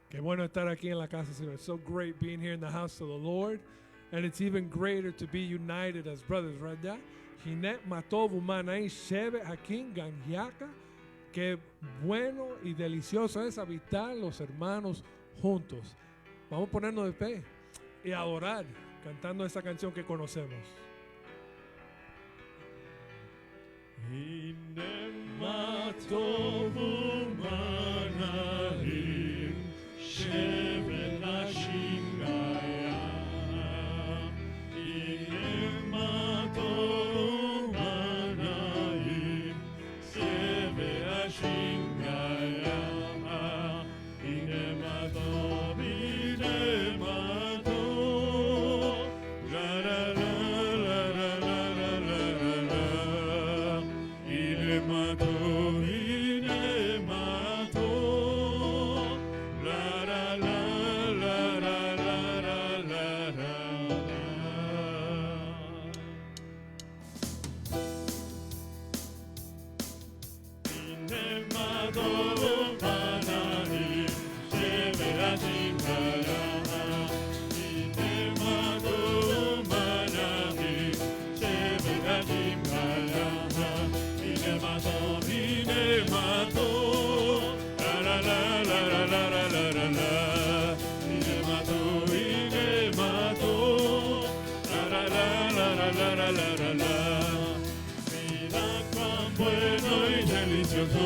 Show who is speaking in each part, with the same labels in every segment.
Speaker 1: Qué bueno estar aquí en la casa, Señor. It's so great being here in the house of the Lord. And it's even greater to be united as brothers, ¿verdad? Hinet Matov Umanai Shebe Hakim Gangyaka. Qué bueno y delicioso es habitar los hermanos juntos. Vamos a ponernos de pie y adorar cantando esa canción que conocemos.
Speaker 2: Hinet Matov Umanai Shebe Hakim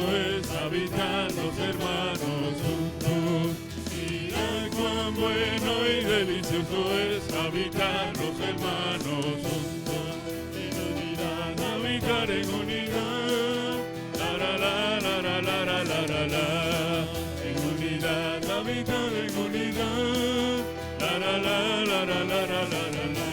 Speaker 2: Es habitar los hermanos juntos. Mira cuán bueno y delicioso es habitar los hermanos juntos. En unidad, habitar en unidad. La la la la la la la la la la. En unidad, habitar en unidad. La la la la la la la la la la.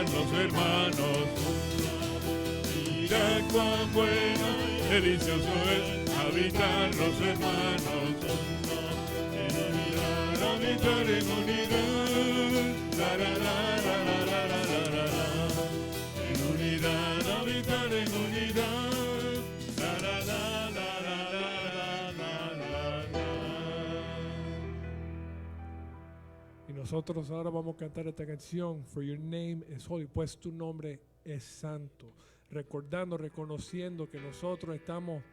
Speaker 2: Los hermanos, mira cuán bueno y delicioso es habitar los hermanos, en unidad, habitar en unidad, la la la la la la la la la, en unidad, habitar en unidad, la la la la la la la la.
Speaker 1: Y nosotros ahora vamos a cantar esta canción, For Your Name is Holy, pues tu nombre es santo. Recordando, reconociendo que nosotros estamos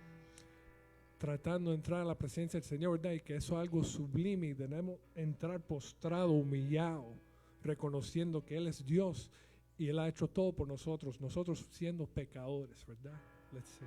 Speaker 1: tratando de entrar a la presencia del Señor, ¿verdad? Y que eso es algo sublime y debemos entrar postrado, humillado, reconociendo que Él es Dios y Él ha hecho todo por nosotros siendo pecadores, ¿verdad? Let's sing.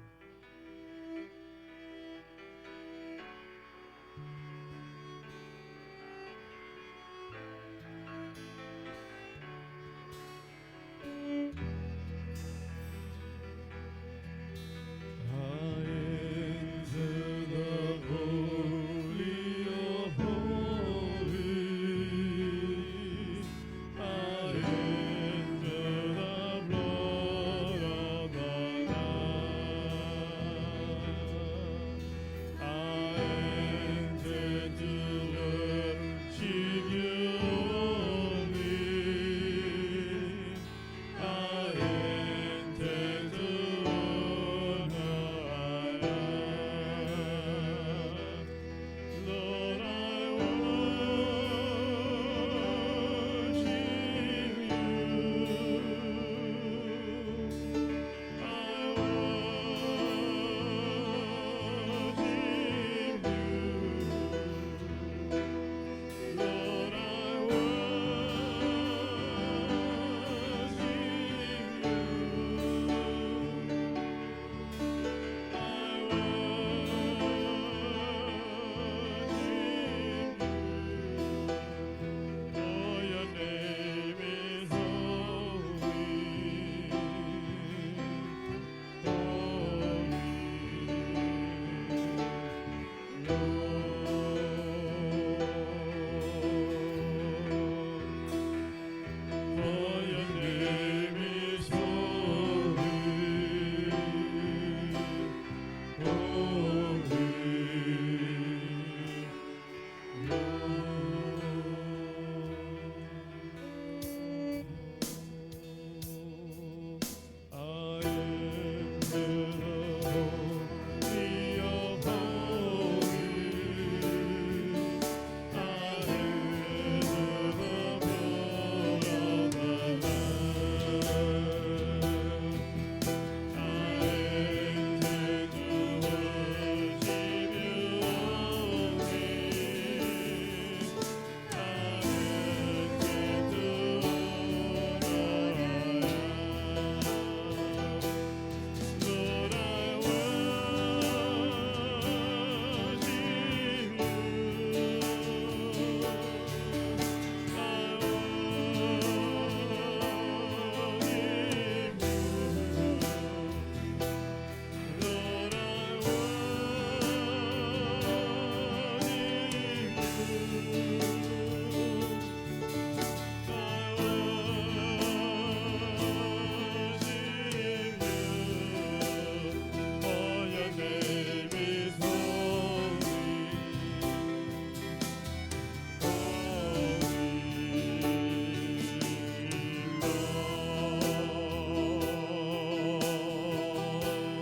Speaker 2: For your name is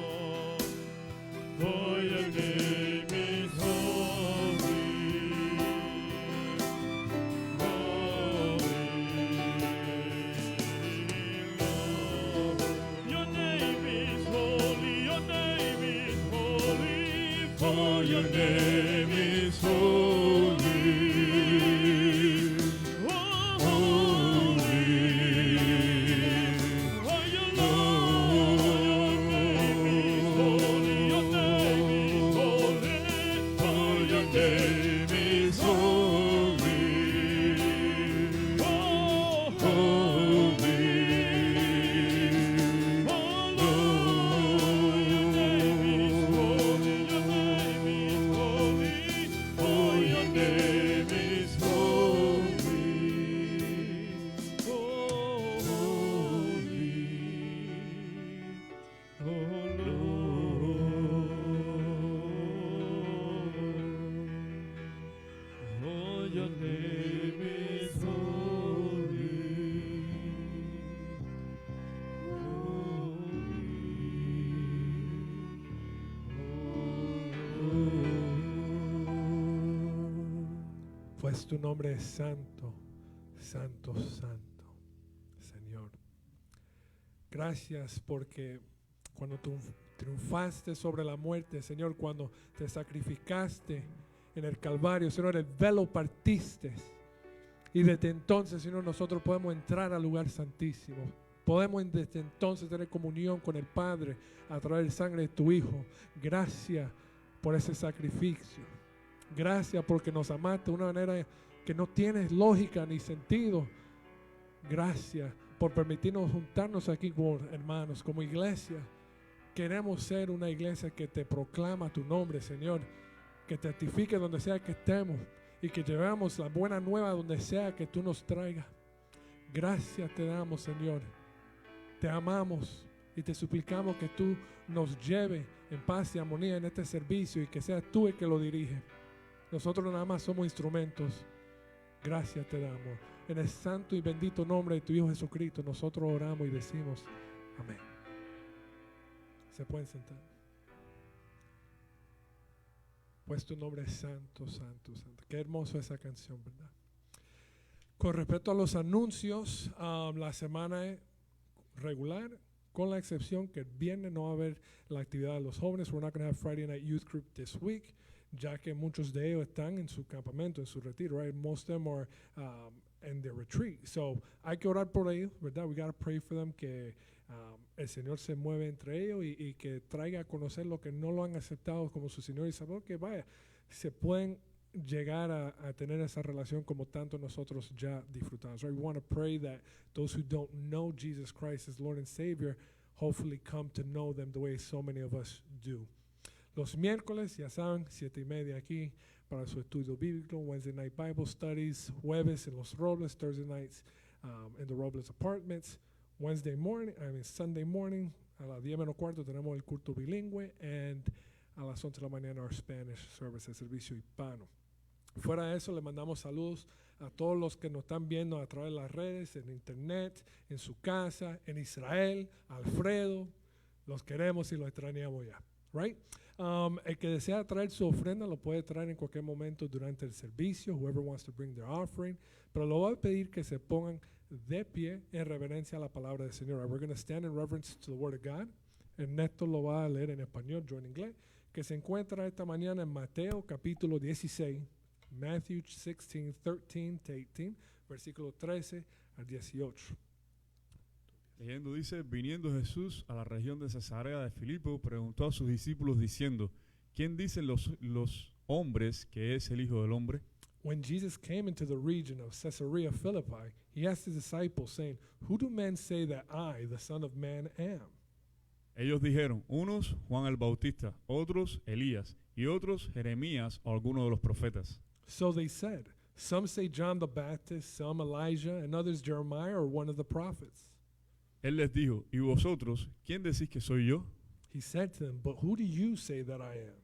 Speaker 2: holy, holy. For your name is holy, your name is holy. For your name is holy, holy. Your name is holy,
Speaker 1: Pues tu nombre es santo, santo, santo, Señor. Gracias porque cuando tú triunfaste sobre la muerte, Señor, cuando te sacrificaste en el Calvario, Señor, el velo partiste. Y desde entonces, Señor, nosotros podemos entrar al lugar santísimo. Podemos desde entonces tener comunión con el Padre a través de la sangre de tu Hijo. Gracias por ese sacrificio. Gracias porque nos amaste de una manera que no tiene lógica ni sentido. Gracias por permitirnos juntarnos aquí como hermanos, como iglesia. Queremos ser una iglesia que te proclama tu nombre, Señor. Que testifique donde sea que estemos y que llevemos la buena nueva donde sea que tú nos traigas. Gracias te damos, Señor. Te amamos y te suplicamos que tú nos lleves en paz y armonía en este servicio y que seas tú el que lo dirige. Nosotros nada más somos instrumentos. Gracias te damos. En el santo y bendito nombre de tu Hijo Jesucristo nosotros oramos y decimos amén. Se pueden sentar. Pues tu nombre es santo, santo, santo. Qué hermoso esa canción, ¿verdad? Con respecto a los anuncios, la semana es regular, con la excepción que el viernes no va a haber la actividad de los jóvenes. We're not going to have Friday Night Youth Group this week, ya que muchos de ellos están en su campamento, en su retiro, right? Most of them are in their retreat. So, hay que orar por ellos, ¿verdad? We got to pray for them, que el Señor se mueve entre ellos y que traiga a conocer lo que no lo han aceptado como su Señor y Salvador, que vaya, se pueden llegar a tener esa relación como tanto nosotros ya disfrutamos. Right? We want to pray that those who don't know Jesus Christ as Lord and Savior hopefully come to know them the way so many of us do. Los miércoles, ya saben, 7:30 aquí para su estudio bíblico, Wednesday night Bible studies, jueves en Los Robles, Thursday nights in the Robles Apartments, Sunday morning, a las 10:15 tenemos el culto bilingüe, and a las 11 de la mañana our Spanish service, el servicio hispano. Fuera de eso, le mandamos saludos a todos los que nos están viendo a través de las redes, en internet, en su casa, en Israel, Alfredo, Los queremos y los extrañamos ya. Right? El que desea traer su ofrenda lo puede traer en cualquier momento durante el servicio. Whoever wants to bring their offering. Pero lo voy a pedir que se pongan de pie en reverencia a la palabra del Señor. We're going to stand in reverence to the Word of God. Ernesto lo va a leer en español, yo en inglés, que se encuentra esta mañana en Mateo capítulo 16, Matthew 16, 13 to 18, versículo 13 al 18.
Speaker 2: Leyendo dice, viniendo Jesús a la región de Cesarea de Filipo, preguntó a sus discípulos diciendo, ¿quién dicen los hombres que es el Hijo del Hombre?
Speaker 1: When Jesus came into the region of Caesarea Philippi, he asked his disciples, saying, Who do men say that I, the Son of Man, am?
Speaker 2: Ellos dijeron, unos Juan el Bautista, otros Elías, y otros Jeremías o alguno de los profetas.
Speaker 1: So they said, Some say John the Baptist, some Elijah, and others Jeremiah or one of the prophets.
Speaker 2: Él les dijo, ¿y vosotros, quién decís que soy yo?
Speaker 1: He said to them, But who do you say that I am?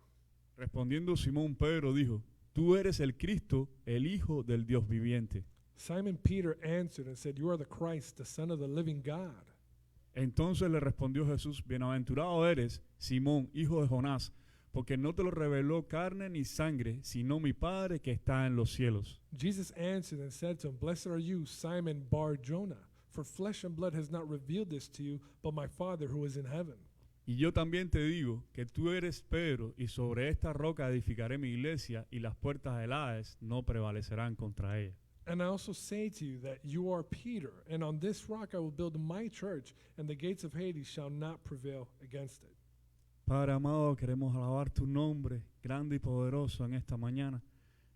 Speaker 2: Respondiendo Simón Pedro dijo, tú eres el Cristo, el Hijo del Dios viviente.
Speaker 1: Simon Peter answered and said, You are the Christ, the Son of the living God.
Speaker 2: Entonces le respondió Jesús, bienaventurado eres, Simón, hijo de Jonás, porque no te lo reveló carne ni sangre, sino mi Padre que está en los cielos.
Speaker 1: Jesus answered and said to him, Blessed are you, Simon Bar-Jonah, for flesh and blood has not revealed this to you, but my Father who is in heaven.
Speaker 2: Y yo también te digo que tú eres Pedro, y sobre esta roca edificaré mi iglesia, y las puertas del Hades no prevalecerán contra ella.
Speaker 1: And I also say to you that you are Peter, and on this rock I will build my church, and the gates of Hades shall not prevail against it.
Speaker 2: Padre amado, queremos alabar tu nombre, grande y poderoso en esta mañana.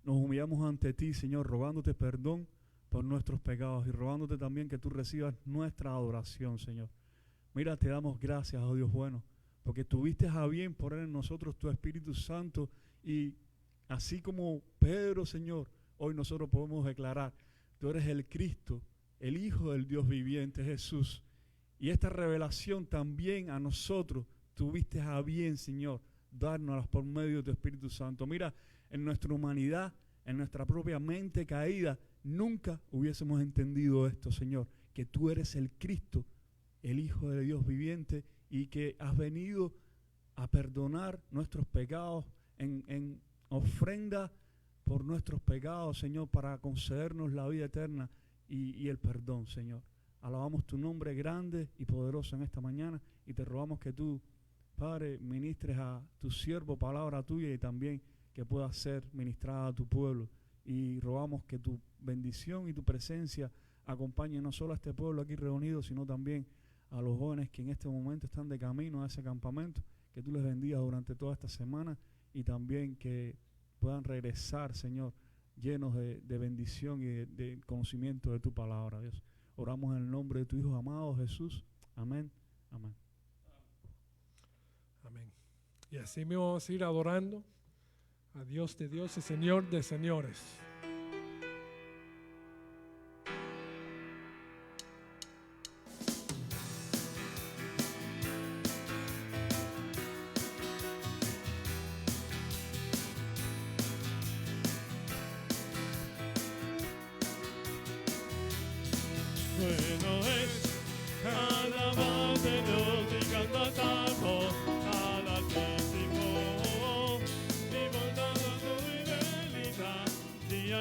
Speaker 2: Nos humillamos ante ti, Señor, rogándote perdón por nuestros pecados y rogándote también que tú recibas nuestra adoración, Señor. Mira, te damos gracias, oh Dios bueno, porque tuviste a bien poner en nosotros tu Espíritu Santo y así como Pedro, Señor, hoy nosotros podemos declarar, tú eres el Cristo, el Hijo del Dios viviente, Jesús. Y esta revelación también a nosotros tuviste a bien, Señor, dárnoslas por medio de tu Espíritu Santo. Mira, en nuestra humanidad, en nuestra propia mente caída, nunca hubiésemos entendido esto, Señor, que tú eres el Cristo, el Hijo de Dios viviente y que has venido a perdonar nuestros pecados en ofrenda por nuestros pecados, Señor, para concedernos la vida eterna y el perdón, Señor. Alabamos tu nombre grande y poderoso en esta mañana y te rogamos que tú, Padre, ministres a tu siervo palabra tuya y también que pueda ser ministrada a tu pueblo. Y rogamos que tu bendición y tu presencia acompañe no solo a este pueblo aquí reunido, sino también a los jóvenes que en este momento están de camino a ese campamento, que tú les bendigas durante toda esta semana y también que puedan regresar, Señor, llenos de bendición y de conocimiento de tu palabra, Dios. Oramos en el nombre de tu Hijo amado Jesús. Amén. Amén.
Speaker 1: Amén. Y así mismo vamos a ir adorando a Dios de dioses, Señor de señores.
Speaker 2: Bueno es cada voz de Dios y canta salmo al Altísimo, y bondad su fidelidad, día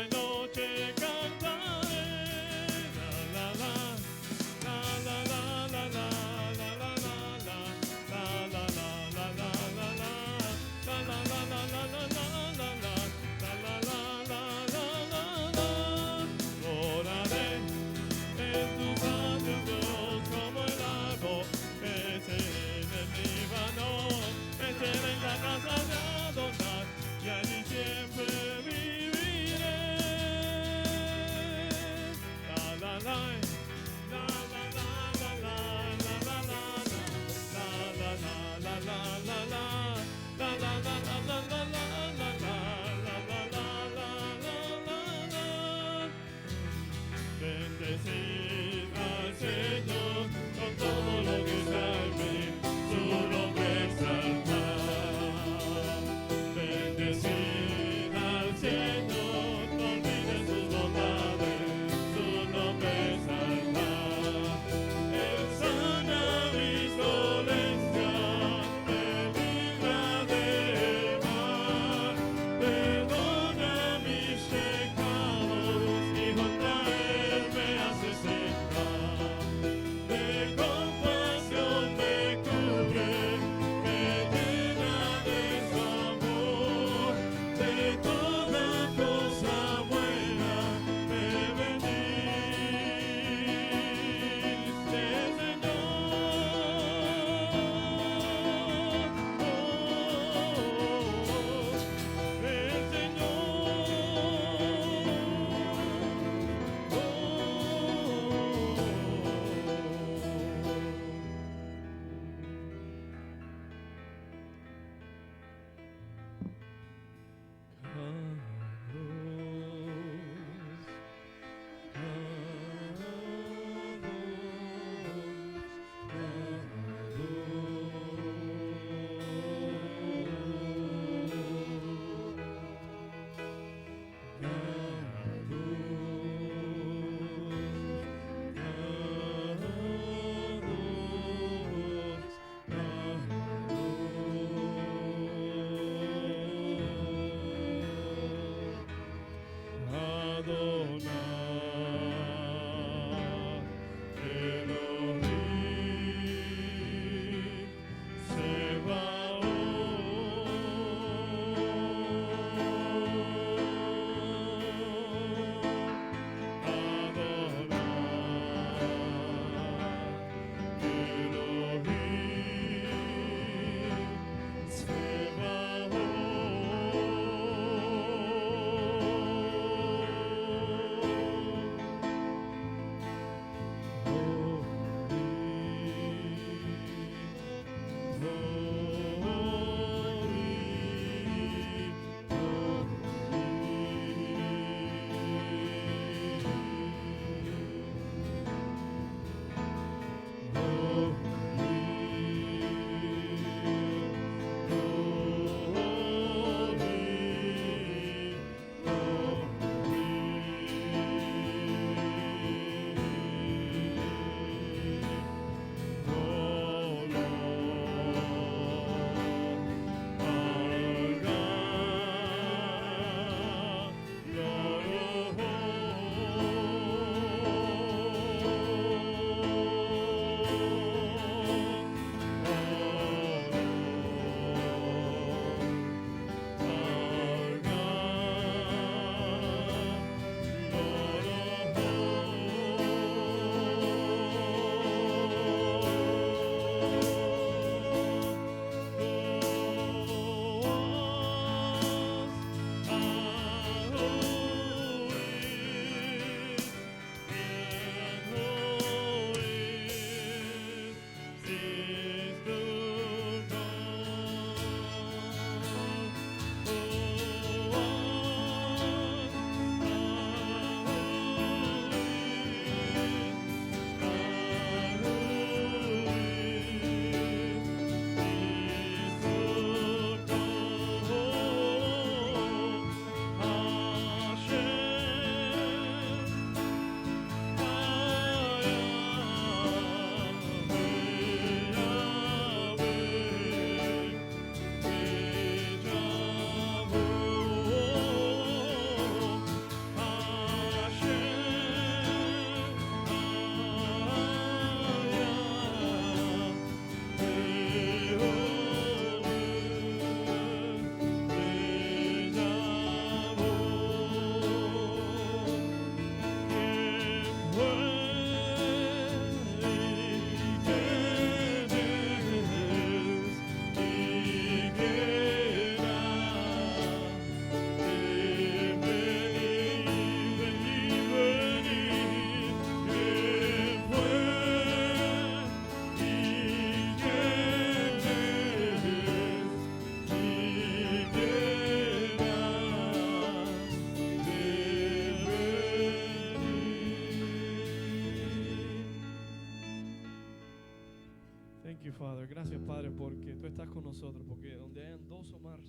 Speaker 3: que tú estás con nosotros, porque donde hayan dos o más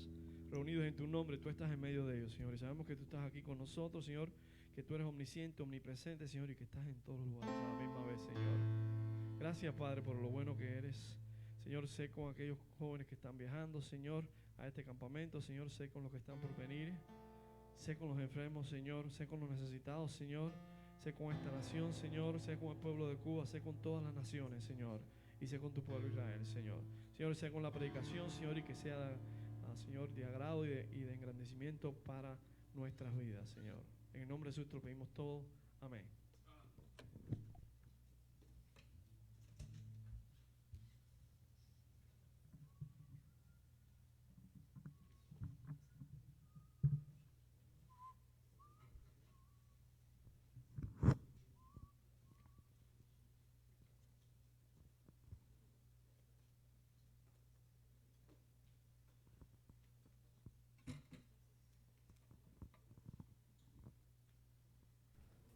Speaker 3: reunidos en tu nombre, tú estás en medio de ellos, Señor. Y sabemos que tú estás aquí con nosotros, Señor, que tú eres omnisciente, omnipresente, Señor, y que estás en todos los lugares a la misma vez, Señor. Gracias, Padre, por lo bueno que eres. Señor, sé con aquellos jóvenes que están viajando, Señor, a este campamento. Señor, sé con los que están por venir. Sé con los enfermos, Señor. Sé con los necesitados, Señor. Sé con esta nación, Señor. Sé con el pueblo de Cuba. Sé con todas las naciones, Señor. Y sé con tu pueblo Israel, Señor. Señor, sé con la predicación, Señor, y que sea, Señor, de agrado y de engrandecimiento para nuestras vidas, Señor. En el nombre de Jesús te lo pedimos todo. Amén.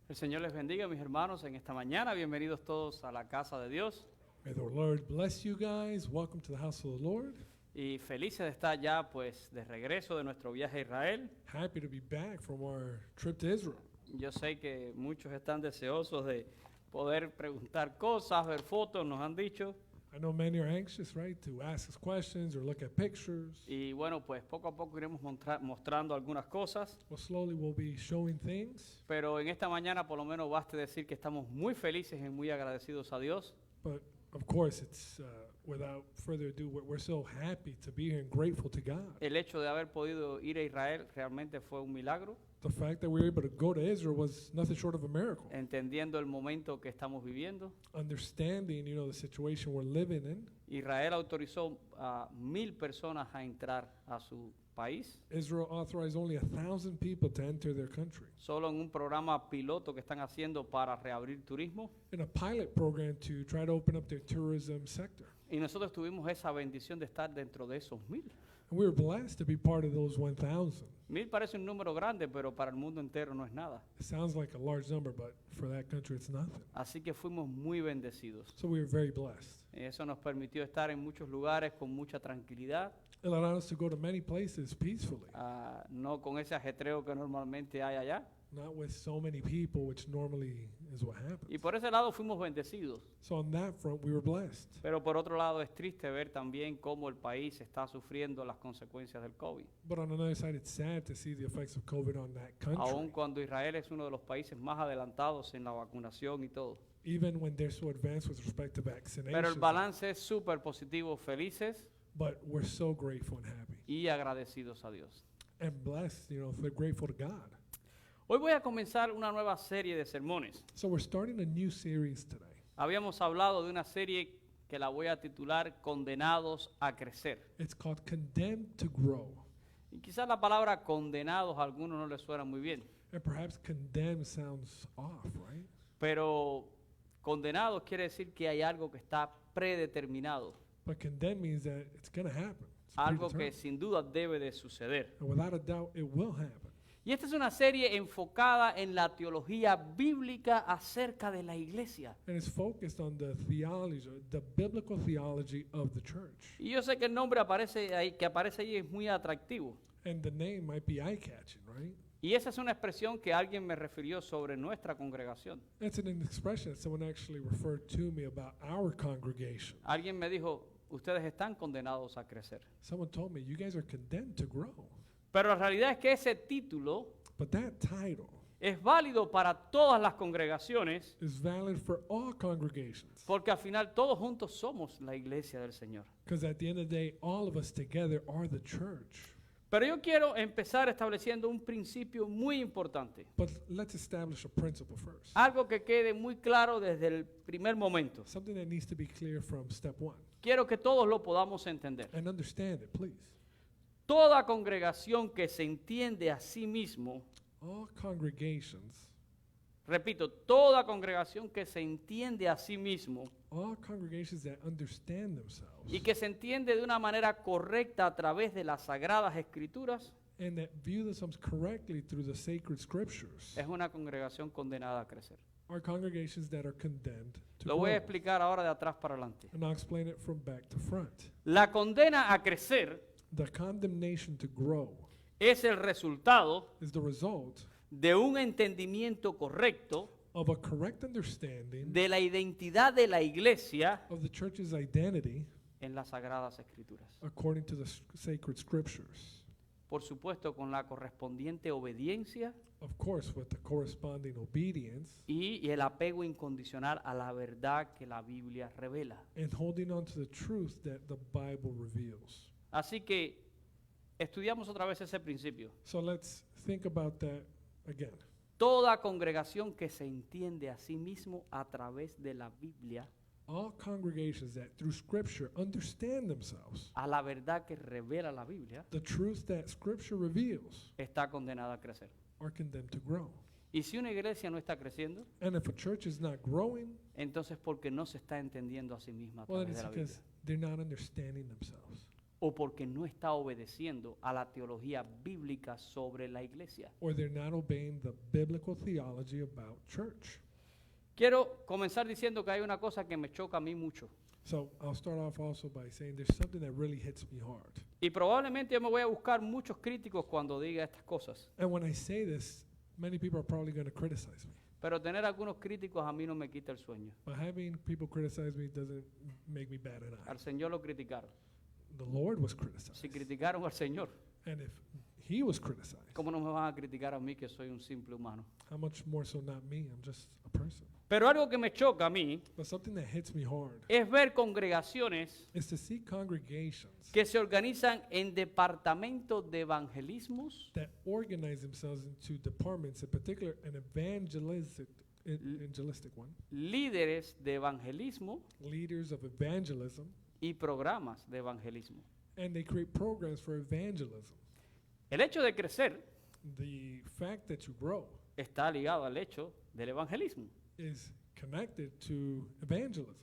Speaker 4: El Señor les bendiga, mis hermanos, en esta mañana. Bienvenidos todos a la casa de Dios.
Speaker 1: May the Lord bless you guys. Welcome to the house of the Lord.
Speaker 4: Y felices de estar ya, pues, de regreso de nuestro viaje a Israel.
Speaker 1: Happy to be back from our trip to Israel.
Speaker 4: Yo sé que muchos están deseosos de poder preguntar cosas, ver fotos, nos han dicho.
Speaker 1: I know many are anxious, right, to ask us questions or look at pictures.
Speaker 4: Y bueno, pues poco a poco iremos mostrando algunas cosas.
Speaker 1: Well, slowly we'll be showing things.
Speaker 4: Pero en esta mañana por lo menos baste decir que estamos muy felices y muy agradecidos a Dios.
Speaker 1: But of course, it's without further ado, we're so happy to be here and grateful to God.
Speaker 4: El hecho de haber podido ir a Israel realmente fue un milagro,
Speaker 1: The fact that we were able to go to Israel was nothing short of a miracle.
Speaker 4: entendiendo el momento que estamos viviendo.
Speaker 1: Understanding, the situation we're living in.
Speaker 4: Israel autorizó a 1,000 personas a entrar a su país,
Speaker 1: Israel authorized only 1,000 people to enter their country
Speaker 4: solo en un programa piloto que están haciendo para reabrir turismo.
Speaker 1: in a pilot program to try to open up their tourism sector.
Speaker 4: Y nosotros tuvimos esa bendición de estar dentro de esos 1,000.
Speaker 1: And we were blessed to be part of those 1,000.
Speaker 4: 1,000 parece un número grande, pero para el mundo entero no es nada.
Speaker 1: It sounds like a large number, but for that country, it's nothing.
Speaker 4: Así que fuimos muy bendecidos.
Speaker 1: So we were very blessed.
Speaker 4: Eso nos permitió estar en muchos lugares con mucha tranquilidad,
Speaker 1: It allowed us to go to many places peacefully,
Speaker 4: no con ese ajetreo que normalmente hay allá.
Speaker 1: not with so many people, which normally is what happens.
Speaker 4: Y por ese lado fuimos bendecidos.
Speaker 1: So on that front, we were blessed.
Speaker 4: Pero por otro lado es triste ver también cómo el país está sufriendo las consecuencias del COVID.
Speaker 1: But on another side, it's sad to see the effects of COVID on that
Speaker 4: Aun
Speaker 1: country,
Speaker 4: cuando Israel es uno de los países más adelantados en la vacunación y todo.
Speaker 1: even when they're so advanced with respect to
Speaker 4: Pero el
Speaker 1: vaccinations.
Speaker 4: balance es súper positivo, felices
Speaker 1: But we're so grateful and happy
Speaker 4: y agradecidos a Dios.
Speaker 1: and blessed, we're grateful to God.
Speaker 4: Hoy voy a comenzar una nueva serie de sermones.
Speaker 1: So we're starting a new series today.
Speaker 4: Habíamos hablado de una serie que la voy a titular Condenados a Crecer.
Speaker 1: It's called Condemned to Grow.
Speaker 4: Y quizás la palabra condenados a algunos no les suena muy bien,
Speaker 1: And perhaps condemned sounds off, right?
Speaker 4: pero condenados quiere decir que hay algo que está predeterminado,
Speaker 1: But condemned means that it's going to happen. It's
Speaker 4: algo que
Speaker 1: predetermined.
Speaker 4: sin duda debe de suceder.
Speaker 1: And without a doubt, it will happen.
Speaker 4: Y esta es una serie enfocada en la teología bíblica acerca de la iglesia.
Speaker 1: And it's focused on the theology, the biblical theology of the church.
Speaker 4: Y yo sé que el nombre que aparece ahí es muy atractivo.
Speaker 1: And the name might be eye-catching, right?
Speaker 4: Y esa es una expresión que alguien me refirió sobre nuestra congregación.
Speaker 1: That's an expression that someone actually referred to me about our congregation.
Speaker 4: Alguien me dijo, ustedes están condenados a crecer.
Speaker 1: Someone told me, you guys are condemned to grow.
Speaker 4: Pero la realidad es que ese título
Speaker 1: But that title
Speaker 4: es válido para todas las congregaciones,
Speaker 1: is valid for all congregations.
Speaker 4: porque al final todos juntos somos la iglesia del Señor.
Speaker 1: Because at the end of the day, all of us together are the church.
Speaker 4: Pero yo quiero empezar estableciendo un principio muy importante.
Speaker 1: But let's establish a principle first.
Speaker 4: Algo que quede muy claro desde el primer momento.
Speaker 1: Something that needs to be clear from step one.
Speaker 4: Quiero que todos lo podamos entender.
Speaker 1: And understand it, please.
Speaker 4: Toda congregación que se entiende a sí mismo,
Speaker 1: All congregations,
Speaker 4: repito, toda congregación que se entiende a sí mismo
Speaker 1: all congregations that understand themselves
Speaker 4: y que se entiende de una manera correcta a través de las sagradas escrituras,
Speaker 1: and that view themselves correctly through the sacred scriptures
Speaker 4: es una congregación condenada a crecer.
Speaker 1: are congregations that are condemned to to
Speaker 4: Lo voy a
Speaker 1: grow.
Speaker 4: explicar ahora de atrás para adelante.
Speaker 1: And I'll explain it from back to front.
Speaker 4: La condena a crecer
Speaker 1: The condemnation to grow
Speaker 4: es el resultado
Speaker 1: is the result
Speaker 4: de un entendimiento correcto
Speaker 1: of a correct understanding
Speaker 4: de la identidad de la iglesia
Speaker 1: of the church's identity
Speaker 4: en las Sagradas Escrituras.
Speaker 1: according to the sacred scriptures.
Speaker 4: Por supuesto, con la correspondiente obediencia
Speaker 1: Of course, with the corresponding obedience
Speaker 4: y el apego incondicional a la verdad que la Biblia revela.
Speaker 1: and holding on to the truth that the Bible reveals.
Speaker 4: Así que estudiamos otra vez ese principio.
Speaker 1: So let's think about that again.
Speaker 4: Toda congregación que se entiende a sí mismo a través de la Biblia,
Speaker 1: All congregations that through scripture understand themselves,
Speaker 4: a la verdad que revela la Biblia,
Speaker 1: the truth that scripture reveals,
Speaker 4: está condenada a crecer.
Speaker 1: are condemned to grow.
Speaker 4: Y si una iglesia no está creciendo,
Speaker 1: And if a church is not growing,
Speaker 4: entonces porque no se está entendiendo a sí misma a
Speaker 1: well, then
Speaker 4: través de
Speaker 1: it's
Speaker 4: la Biblia.
Speaker 1: because they're not understanding themselves.
Speaker 4: O porque no está obedeciendo a la teología bíblica sobre la iglesia.
Speaker 1: Or they're not obeying the biblical theology about church.
Speaker 4: Quiero comenzar diciendo que hay una cosa que me choca a mí mucho.
Speaker 1: So I'll start off also by saying there's something that really hits me hard.
Speaker 4: Y probablemente yo me voy a buscar muchos críticos cuando diga estas cosas.
Speaker 1: And when I say this, many people are probably going to criticize me.
Speaker 4: Pero tener algunos críticos a mí no me quita el sueño.
Speaker 1: But having people criticize me doesn't make me bad at
Speaker 4: Al
Speaker 1: all.
Speaker 4: Señor lo criticaron.
Speaker 1: The Lord was criticized.
Speaker 4: Si criticaron al Señor,
Speaker 1: And if he was criticized,
Speaker 4: ¿cómo no me van a criticar a mí que soy un simple humano?
Speaker 1: how much more so not me? I'm just a person.
Speaker 4: Pero algo que me choca a mí
Speaker 1: But something that hits me hard
Speaker 4: es ver congregaciones
Speaker 1: is to see congregations
Speaker 4: que se organizan en departamentos de evangelismos,
Speaker 1: that organize themselves into departments, in particular an evangelistic one,
Speaker 4: líderes de evangelismo
Speaker 1: leaders of evangelism,
Speaker 4: y programas de evangelismo.
Speaker 1: and they create programs for evangelism.
Speaker 4: El hecho de crecer
Speaker 1: The fact that you grow
Speaker 4: está ligado al hecho del evangelismo.
Speaker 1: is connected to evangelism.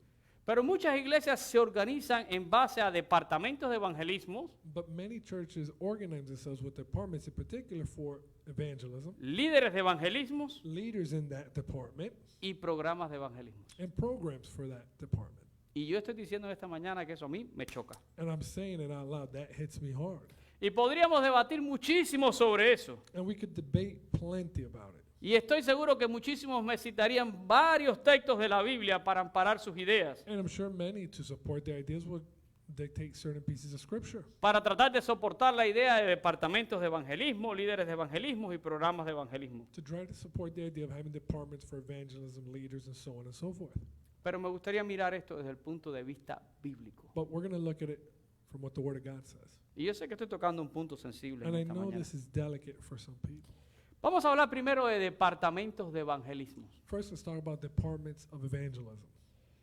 Speaker 4: Pero muchas iglesias se organizan en base a departamentos de evangelismo,
Speaker 1: But many churches organize themselves with departments, in particular for evangelism,
Speaker 4: líderes de evangelismos
Speaker 1: leaders in that department,
Speaker 4: y programas de evangelismo.
Speaker 1: and programs for that department.
Speaker 4: Y yo estoy diciendo esta mañana que eso a mí me choca.
Speaker 1: And I'm saying it out loud, that hits me hard.
Speaker 4: Y podríamos debatir muchísimo sobre eso.
Speaker 1: And we could debate plenty about it.
Speaker 4: Y estoy seguro que muchísimos me citarían varios textos de la Biblia para amparar sus ideas,
Speaker 1: And I'm sure many to support the ideas would dictate certain pieces of scripture
Speaker 4: para tratar de soportar la idea de departamentos de evangelismo, líderes de evangelismo y programas de evangelismo.
Speaker 1: to try to support the idea of having departments for evangelism, leaders, and so on and so forth.
Speaker 4: Pero me gustaría mirar esto desde el punto de vista bíblico.
Speaker 1: But we're going to look at it from what the Word of God says.
Speaker 4: Y yo sé que estoy tocando un punto sensible en
Speaker 1: And I
Speaker 4: esta
Speaker 1: know
Speaker 4: mañana.
Speaker 1: this is delicate for some people.
Speaker 4: Vamos a hablar primero de departamentos de evangelismo.
Speaker 1: First, let's talk about departments of evangelism.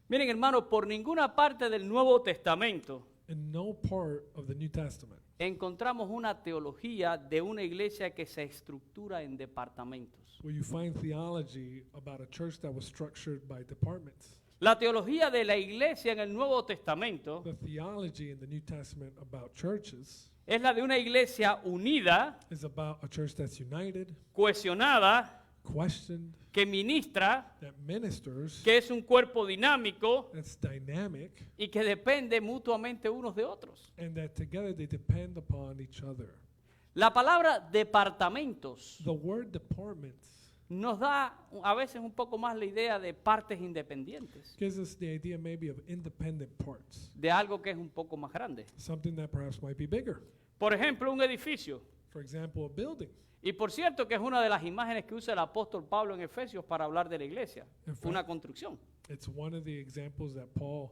Speaker 4: Miren, hermano, por ninguna parte del Nuevo Testamento
Speaker 1: In no part of the New Testament
Speaker 4: encontramos una teología de una iglesia que se estructura en departamentos.
Speaker 1: will you find theology about a church that was structured by departments.
Speaker 4: La teología de la iglesia en el Nuevo Testamento
Speaker 1: The theology in the New Testament about churches
Speaker 4: es la de una iglesia unida,
Speaker 1: is about a church that's united,
Speaker 4: cohesionada,
Speaker 1: questioned,
Speaker 4: que ministra,
Speaker 1: that ministers,
Speaker 4: que es un cuerpo dinámico
Speaker 1: that's dynamic,
Speaker 4: y que depende mutuamente unos de otros.
Speaker 1: and that together they depend upon each other.
Speaker 4: La palabra departamentos
Speaker 1: The word departments
Speaker 4: nos da a veces un poco más la idea de partes independientes,
Speaker 1: gives us the idea maybe of independent parts,
Speaker 4: de algo que es un poco más grande.
Speaker 1: something that perhaps might be bigger.
Speaker 4: Por ejemplo, un edificio.
Speaker 1: For example, a building.
Speaker 4: Y por cierto que es una de las imágenes que usa el apóstol Pablo en Efesios para hablar de la iglesia,
Speaker 1: In fact,
Speaker 4: una construcción.
Speaker 1: It's one of the examples that Paul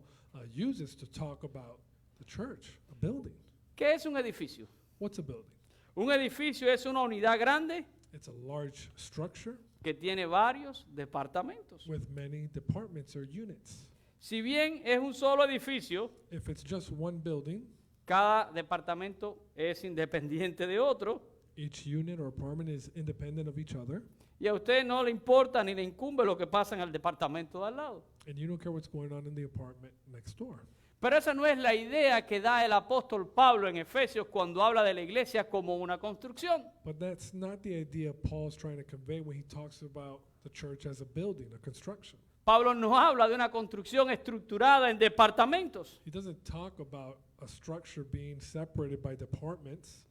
Speaker 1: uses to talk about the church, a building.
Speaker 4: ¿Qué es un edificio?
Speaker 1: What's a building?
Speaker 4: Un edificio es una unidad grande
Speaker 1: It's a large structure
Speaker 4: que tiene varios departamentos.
Speaker 1: with many departments or units.
Speaker 4: Si bien es un solo edificio,
Speaker 1: If it's just one building,
Speaker 4: cada departamento es independiente de otro
Speaker 1: each unit or apartment is independent of each other,
Speaker 4: y a usted no le importa ni le incumbe lo que pasa en el departamento de al lado.
Speaker 1: and you don't care what's going on in the apartment next door.
Speaker 4: Pero esa no es la idea que da el apóstol Pablo en Efesios cuando habla de la iglesia como una construcción.
Speaker 1: But that's not the idea Paul's trying to convey when he talks about the church as a building, a construction.
Speaker 4: Pablo no habla de una construcción estructurada en departamentos.
Speaker 1: He doesn't talk about a structure being separated by departments.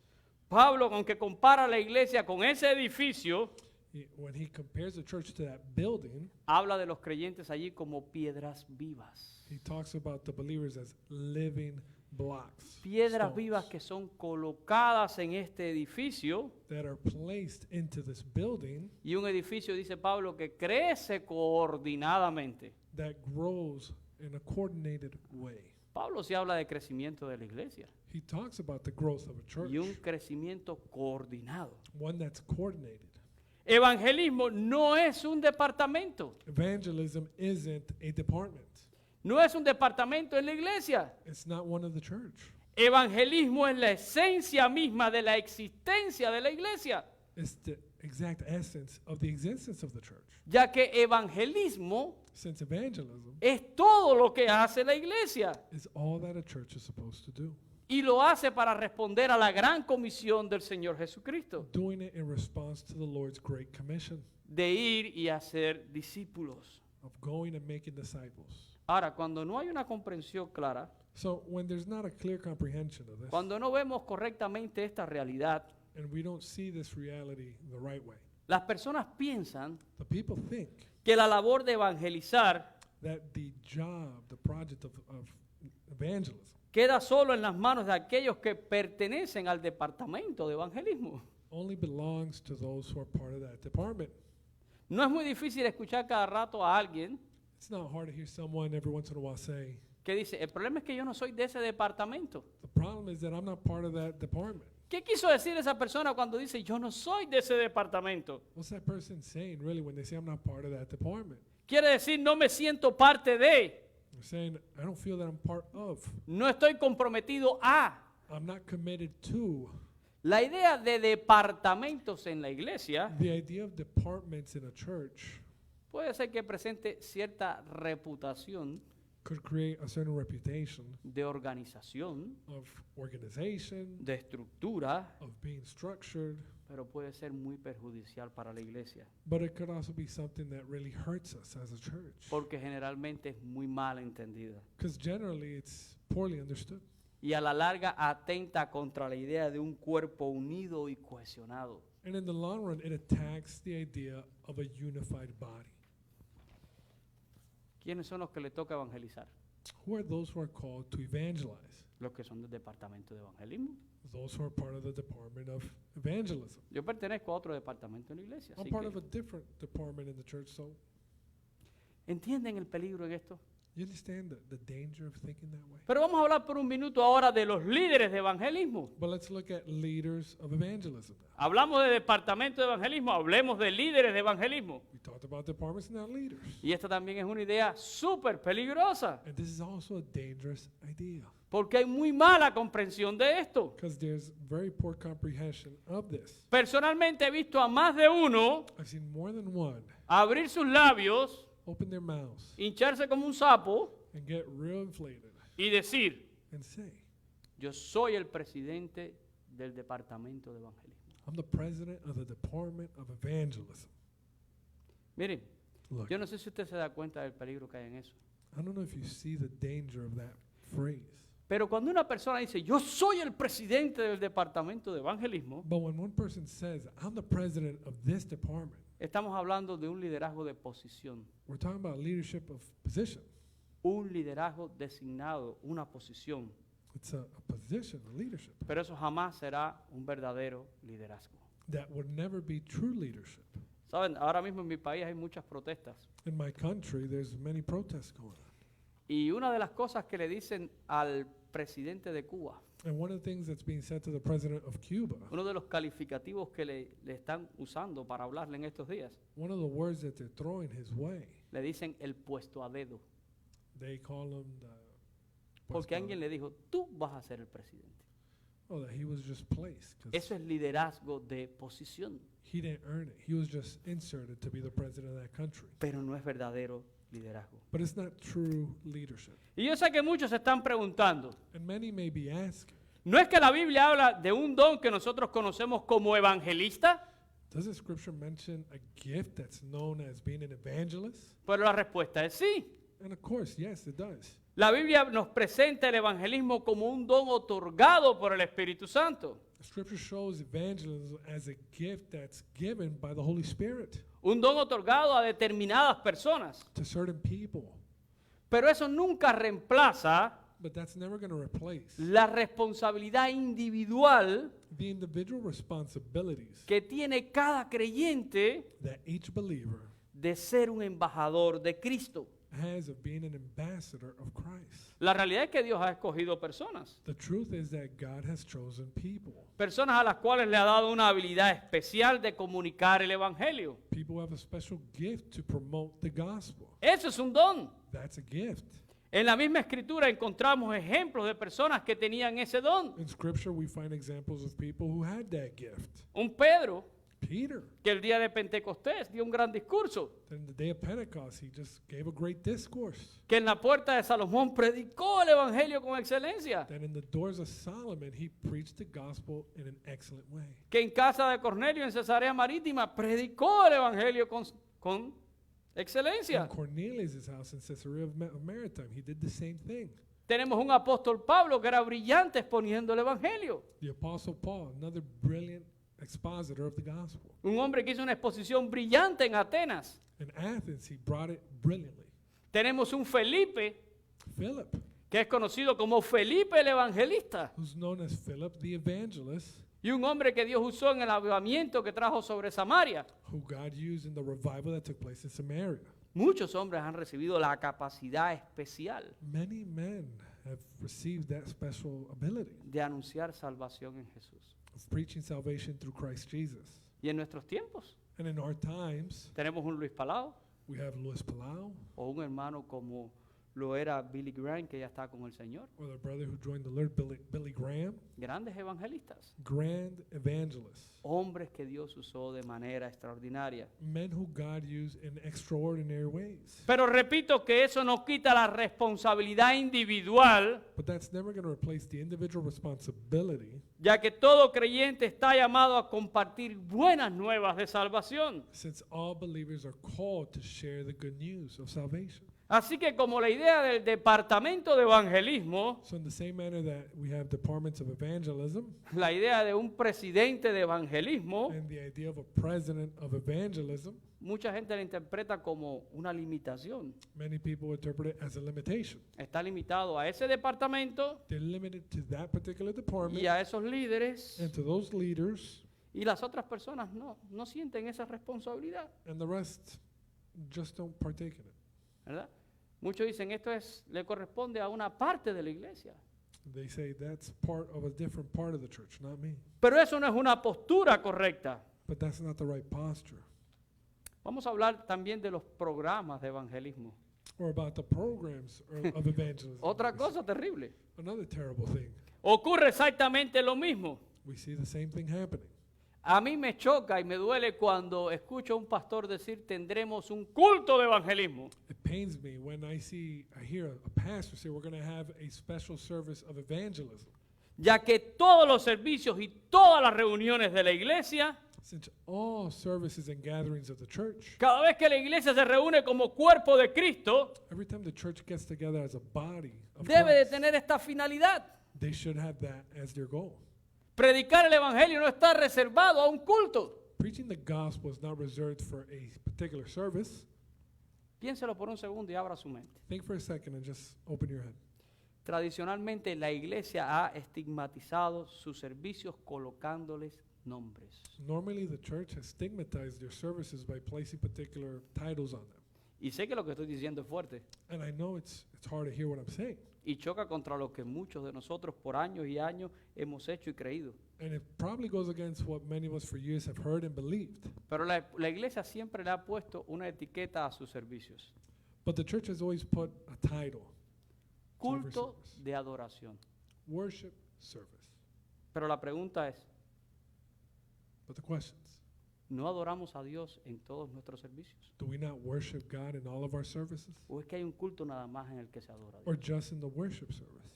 Speaker 4: Pablo, aunque compara la iglesia con ese edificio,
Speaker 1: When he compares the church to that building,
Speaker 4: habla de los creyentes allí como piedras vivas.
Speaker 1: he talks about the believers as living blocks,
Speaker 4: Piedras
Speaker 1: stones,
Speaker 4: vivas que son colocadas en este edificio.
Speaker 1: that are placed into this building
Speaker 4: Y un edificio, dice Pablo, que crece coordinadamente.
Speaker 1: that grows in a coordinated way.
Speaker 4: Pablo sí habla de crecimiento de la iglesia
Speaker 1: He talks about the growth of a church,
Speaker 4: y un crecimiento coordinado.
Speaker 1: one that's coordinated.
Speaker 4: Evangelismo no es un departamento,
Speaker 1: Evangelism isn't a department.
Speaker 4: no es un departamento en la iglesia.
Speaker 1: It's not one of the church.
Speaker 4: Evangelismo es la esencia misma de la existencia de la iglesia,
Speaker 1: It's the exact essence of the existence of the church.
Speaker 4: ya que evangelismo
Speaker 1: Since evangelism
Speaker 4: es todo lo que hace la iglesia
Speaker 1: is all that a church is supposed to do,
Speaker 4: y lo hace para responder a la gran comisión del Señor Jesucristo,
Speaker 1: doing it in response to the Lord's great commission
Speaker 4: de ir y hacer discípulos.
Speaker 1: of going and making disciples.
Speaker 4: Ahora, cuando no hay una comprensión clara,
Speaker 1: So when there's not a clear comprehension of this,
Speaker 4: cuando no vemos correctamente esta realidad,
Speaker 1: and we don't see this reality the right way,
Speaker 4: las personas piensan
Speaker 1: the people think
Speaker 4: que la labor de evangelizar
Speaker 1: that the job, the project of evangelism
Speaker 4: queda solo en las manos de aquellos que pertenecen al departamento de evangelismo.
Speaker 1: only belongs to those who are part of that department.
Speaker 4: No es muy difícil escuchar cada rato a alguien
Speaker 1: It's not hard to hear someone every once in a while say,
Speaker 4: que dice, el problema es que yo no soy de ese departamento.
Speaker 1: the problem is that I'm not part of that department.
Speaker 4: ¿Qué quiso decir esa persona cuando dice, yo no soy de ese departamento?
Speaker 1: What's that person saying really when they say I'm not part of that department?
Speaker 4: Quiere decir, no me siento parte de,
Speaker 1: They're saying I don't feel that I'm part of.
Speaker 4: no estoy comprometido a.
Speaker 1: I'm not committed to.
Speaker 4: La idea de departamentos en la iglesia
Speaker 1: The idea of departments in a church
Speaker 4: puede ser que presente cierta reputación
Speaker 1: could create a certain reputation
Speaker 4: de organización,
Speaker 1: of organization,
Speaker 4: de estructura,
Speaker 1: of being structured,
Speaker 4: pero puede ser muy perjudicial para la iglesia,
Speaker 1: but it could also be something that really hurts us as a church.
Speaker 4: porque generalmente es muy mal entendida
Speaker 1: Because generally it's poorly understood.
Speaker 4: y a la larga atenta contra la idea de un cuerpo unido y cohesionado.
Speaker 1: And in the long run, it attacks the idea of a unified body.
Speaker 4: ¿Quiénes son los que le toca evangelizar?
Speaker 1: Who are those who are called to evangelize?
Speaker 4: Los que son del departamento de evangelismo.
Speaker 1: Those who are part of the department of evangelism.
Speaker 4: Yo pertenezco a otro departamento en la iglesia.
Speaker 1: I'm
Speaker 4: Así
Speaker 1: part
Speaker 4: que,
Speaker 1: of a different department in the church, so
Speaker 4: ¿entienden el peligro en esto?
Speaker 1: you understand the danger of thinking that way?
Speaker 4: Pero vamos a hablar por un minuto ahora de los líderes de evangelismo.
Speaker 1: But let's look at leaders of evangelism now.
Speaker 4: Hablamos de departamento de evangelismo, hablemos de líderes de evangelismo.
Speaker 1: We talked about departments, now leaders.
Speaker 4: Y esta también es una idea súper peligrosa,
Speaker 1: And this is also a dangerous idea
Speaker 4: porque hay muy mala comprensión de esto.
Speaker 1: because there's very poor comprehension of this.
Speaker 4: Personalmente he visto a más de uno
Speaker 1: I've seen more than one
Speaker 4: abrir sus labios,
Speaker 1: open their mouths
Speaker 4: hincharse como un sapo
Speaker 1: and get real inflated
Speaker 4: y decir,
Speaker 1: and say,
Speaker 4: yo soy el presidente del departamento de evangelismo.
Speaker 1: I'm the president of the Department of Evangelism.
Speaker 4: Miren,
Speaker 1: Look,
Speaker 4: yo no sé si usted se da cuenta del peligro que hay en eso,
Speaker 1: I don't know if you see the danger of that phrase.
Speaker 4: pero cuando una persona dice, yo soy el presidente del departamento de evangelismo,
Speaker 1: But when one person says, I'm the president of this department,
Speaker 4: estamos hablando de un liderazgo de posición,
Speaker 1: we're talking about leadership of position.
Speaker 4: un liderazgo designado, una posición.
Speaker 1: It's a position, a leadership.
Speaker 4: Pero eso jamás será un verdadero liderazgo.
Speaker 1: That would never be true leadership.
Speaker 4: Saben, ahora mismo en mi país hay muchas protestas.
Speaker 1: In my country, there's many protests going on.
Speaker 4: Y una de las cosas que le dicen al presidente de Cuba,
Speaker 1: And one of the things that's being said to the president of Cuba,
Speaker 4: uno de los calificativos que le están usando para hablarle en estos días,
Speaker 1: one of the words that they're throwing his way,
Speaker 4: le dicen el puesto a dedo.
Speaker 1: they call him the,
Speaker 4: Porque alguien le dijo, tú vas a ser el presidente.
Speaker 1: oh, that he was just placed because
Speaker 4: Eso es liderazgo de posición,
Speaker 1: he didn't earn it. He was just inserted to be the president of that country.
Speaker 4: pero no es verdadero liderazgo.
Speaker 1: But it's not true leadership.
Speaker 4: Y yo sé que muchos se están preguntando,
Speaker 1: And many may be asking,
Speaker 4: ¿no es que la Biblia habla de un don que nosotros conocemos como evangelista?
Speaker 1: Does the scripture mention a gift that's known as being an evangelist?
Speaker 4: Pero la respuesta es sí.
Speaker 1: And of course, yes, it does.
Speaker 4: La Biblia nos presenta el evangelismo como un don otorgado por el Espíritu Santo.
Speaker 1: Scripture shows evangelism as a gift that's given by the Holy Spirit
Speaker 4: Un don otorgado a determinadas personas.
Speaker 1: to certain people.
Speaker 4: Pero eso nunca reemplaza
Speaker 1: But that's never going to replace
Speaker 4: la responsabilidad individual
Speaker 1: the individual responsibilities
Speaker 4: que tiene cada creyente
Speaker 1: that each believer
Speaker 4: de ser un embajador de Cristo.
Speaker 1: has of being an ambassador of Christ.
Speaker 4: La realidad es que Dios ha escogido personas.
Speaker 1: The truth is that God has chosen people.
Speaker 4: Personas a las cuales le ha dado una habilidad especial de comunicar el evangelio.
Speaker 1: People who have a special gift to promote the gospel.
Speaker 4: Eso es un don.
Speaker 1: That's a gift.
Speaker 4: En la misma escritura encontramos ejemplos de personas que tenían ese don.
Speaker 1: In Scripture, we find examples of people who had that gift.
Speaker 4: Un Pedro
Speaker 1: Peter,
Speaker 4: que el día de Pentecostés dio un gran discurso,
Speaker 1: then the day of Pentecost, he just gave a great discourse.
Speaker 4: que en la puerta de Salomón predicó el evangelio con excelencia,
Speaker 1: Then in the doors of Solomon, he preached the gospel in an excellent way.
Speaker 4: que en casa de Cornelio en Cesarea Marítima predicó el evangelio con
Speaker 1: In
Speaker 4: excelencia.
Speaker 1: Cornelius' house in Caesarea of Maritime, he did the same thing.
Speaker 4: Tenemos un apóstol Pablo que era brillante exponiendo el evangelio.
Speaker 1: The Apostle Paul, another brilliant expositor of the gospel.
Speaker 4: Un hombre que hizo una exposición brillante en Atenas.
Speaker 1: In Athens, he brought it brilliantly.
Speaker 4: Tenemos un Felipe
Speaker 1: Philip,
Speaker 4: que es conocido como Felipe el evangelista.
Speaker 1: who's known as Philip the evangelist,
Speaker 4: Y un hombre que Dios usó en el avivamiento que trajo sobre Samaria.
Speaker 1: who God used in the revival that took place in Samaria.
Speaker 4: Muchos hombres han recibido la capacidad especial
Speaker 1: Many men have received that special ability
Speaker 4: de anunciar salvación en Jesús.
Speaker 1: of preaching salvation through Christ Jesus.
Speaker 4: Y en nuestros tiempos
Speaker 1: And in our times,
Speaker 4: tenemos un Luis Palau
Speaker 1: we have Louis Palau,
Speaker 4: o un hermano como lo era Billy Graham, que ya está con el Señor.
Speaker 1: or the brother who joined the Lord, Billy Graham,
Speaker 4: Grandes evangelistas,
Speaker 1: grand evangelists,
Speaker 4: hombres que Dios usó de manera extraordinaria.
Speaker 1: men who God used in extraordinary ways.
Speaker 4: Pero repito que eso no quita la responsabilidad individual,
Speaker 1: But that's never going to replace the individual responsibility,
Speaker 4: ya que todo creyente está llamado a compartir buenas nuevas de salvación.
Speaker 1: since all believers are called to share the good news of salvation.
Speaker 4: Así que como la idea del departamento de evangelismo,
Speaker 1: So in the same manner that we have departments of evangelism
Speaker 4: la idea de un presidente de evangelismo,
Speaker 1: and the idea of a president of evangelism,
Speaker 4: mucha gente la interpreta como una limitación.
Speaker 1: many people interpret it as a limitation.
Speaker 4: Está limitado a ese departamento
Speaker 1: They're limited to that particular department
Speaker 4: y a esos líderes,
Speaker 1: and to those leaders,
Speaker 4: y las otras personas no sienten esa responsabilidad,
Speaker 1: and the rest just don't partake in it.
Speaker 4: ¿verdad? Muchos dicen esto le corresponde a una parte de la iglesia.
Speaker 1: They say that's part of a different part of the church, not me.
Speaker 4: Pero eso no es una postura correcta.
Speaker 1: But that's not the right posture.
Speaker 4: Vamos a hablar también de los programas de evangelismo.
Speaker 1: Or about the programs of evangelism.
Speaker 4: Otra cosa terrible.
Speaker 1: Another terrible thing.
Speaker 4: Ocurre exactamente lo mismo.
Speaker 1: We see the same thing happening.
Speaker 4: A mí me choca y me duele cuando escucho a un pastor decir tendremos un culto de evangelismo.
Speaker 1: It pains me when I hear a pastor say we're going to have a special service of evangelism.
Speaker 4: Ya que todos los servicios y todas las reuniones de la iglesia,
Speaker 1: Since all services and gatherings of the church,
Speaker 4: cada vez que la iglesia se reúne como cuerpo de Cristo,
Speaker 1: every time the church gets together as a body of
Speaker 4: debe de
Speaker 1: Christ,
Speaker 4: tener esta finalidad.
Speaker 1: they should have that as their goal.
Speaker 4: Predicar el evangelio no está reservado a un culto.
Speaker 1: Preaching the gospel is not reserved for a particular service.
Speaker 4: Piénselo por un segundo y abra su mente.
Speaker 1: Think for a second and just open your head.
Speaker 4: Tradicionalmente la iglesia ha estigmatizado sus servicios colocándoles nombres.
Speaker 1: Normally, the church has stigmatized their services by placing particular titles on them.
Speaker 4: Y sé que lo que estoy diciendo es fuerte
Speaker 1: And I know it's hard to hear what I'm saying.
Speaker 4: y choca contra lo que muchos de nosotros por años y años hemos hecho y creído.
Speaker 1: And it probably goes against what many of us for years have heard and believed.
Speaker 4: Pero la iglesia siempre le ha puesto una etiqueta a sus servicios.
Speaker 1: But the church has always put a title,
Speaker 4: Culto
Speaker 1: service.
Speaker 4: de adoración.
Speaker 1: worship service.
Speaker 4: Pero la pregunta es,
Speaker 1: But the questions,
Speaker 4: ¿no adoramos a Dios en todos nuestros servicios?
Speaker 1: do we not worship God in all of our services?
Speaker 4: ¿O es que hay un culto nada más en el que se adora a
Speaker 1: Or
Speaker 4: Dios?
Speaker 1: just in the worship service?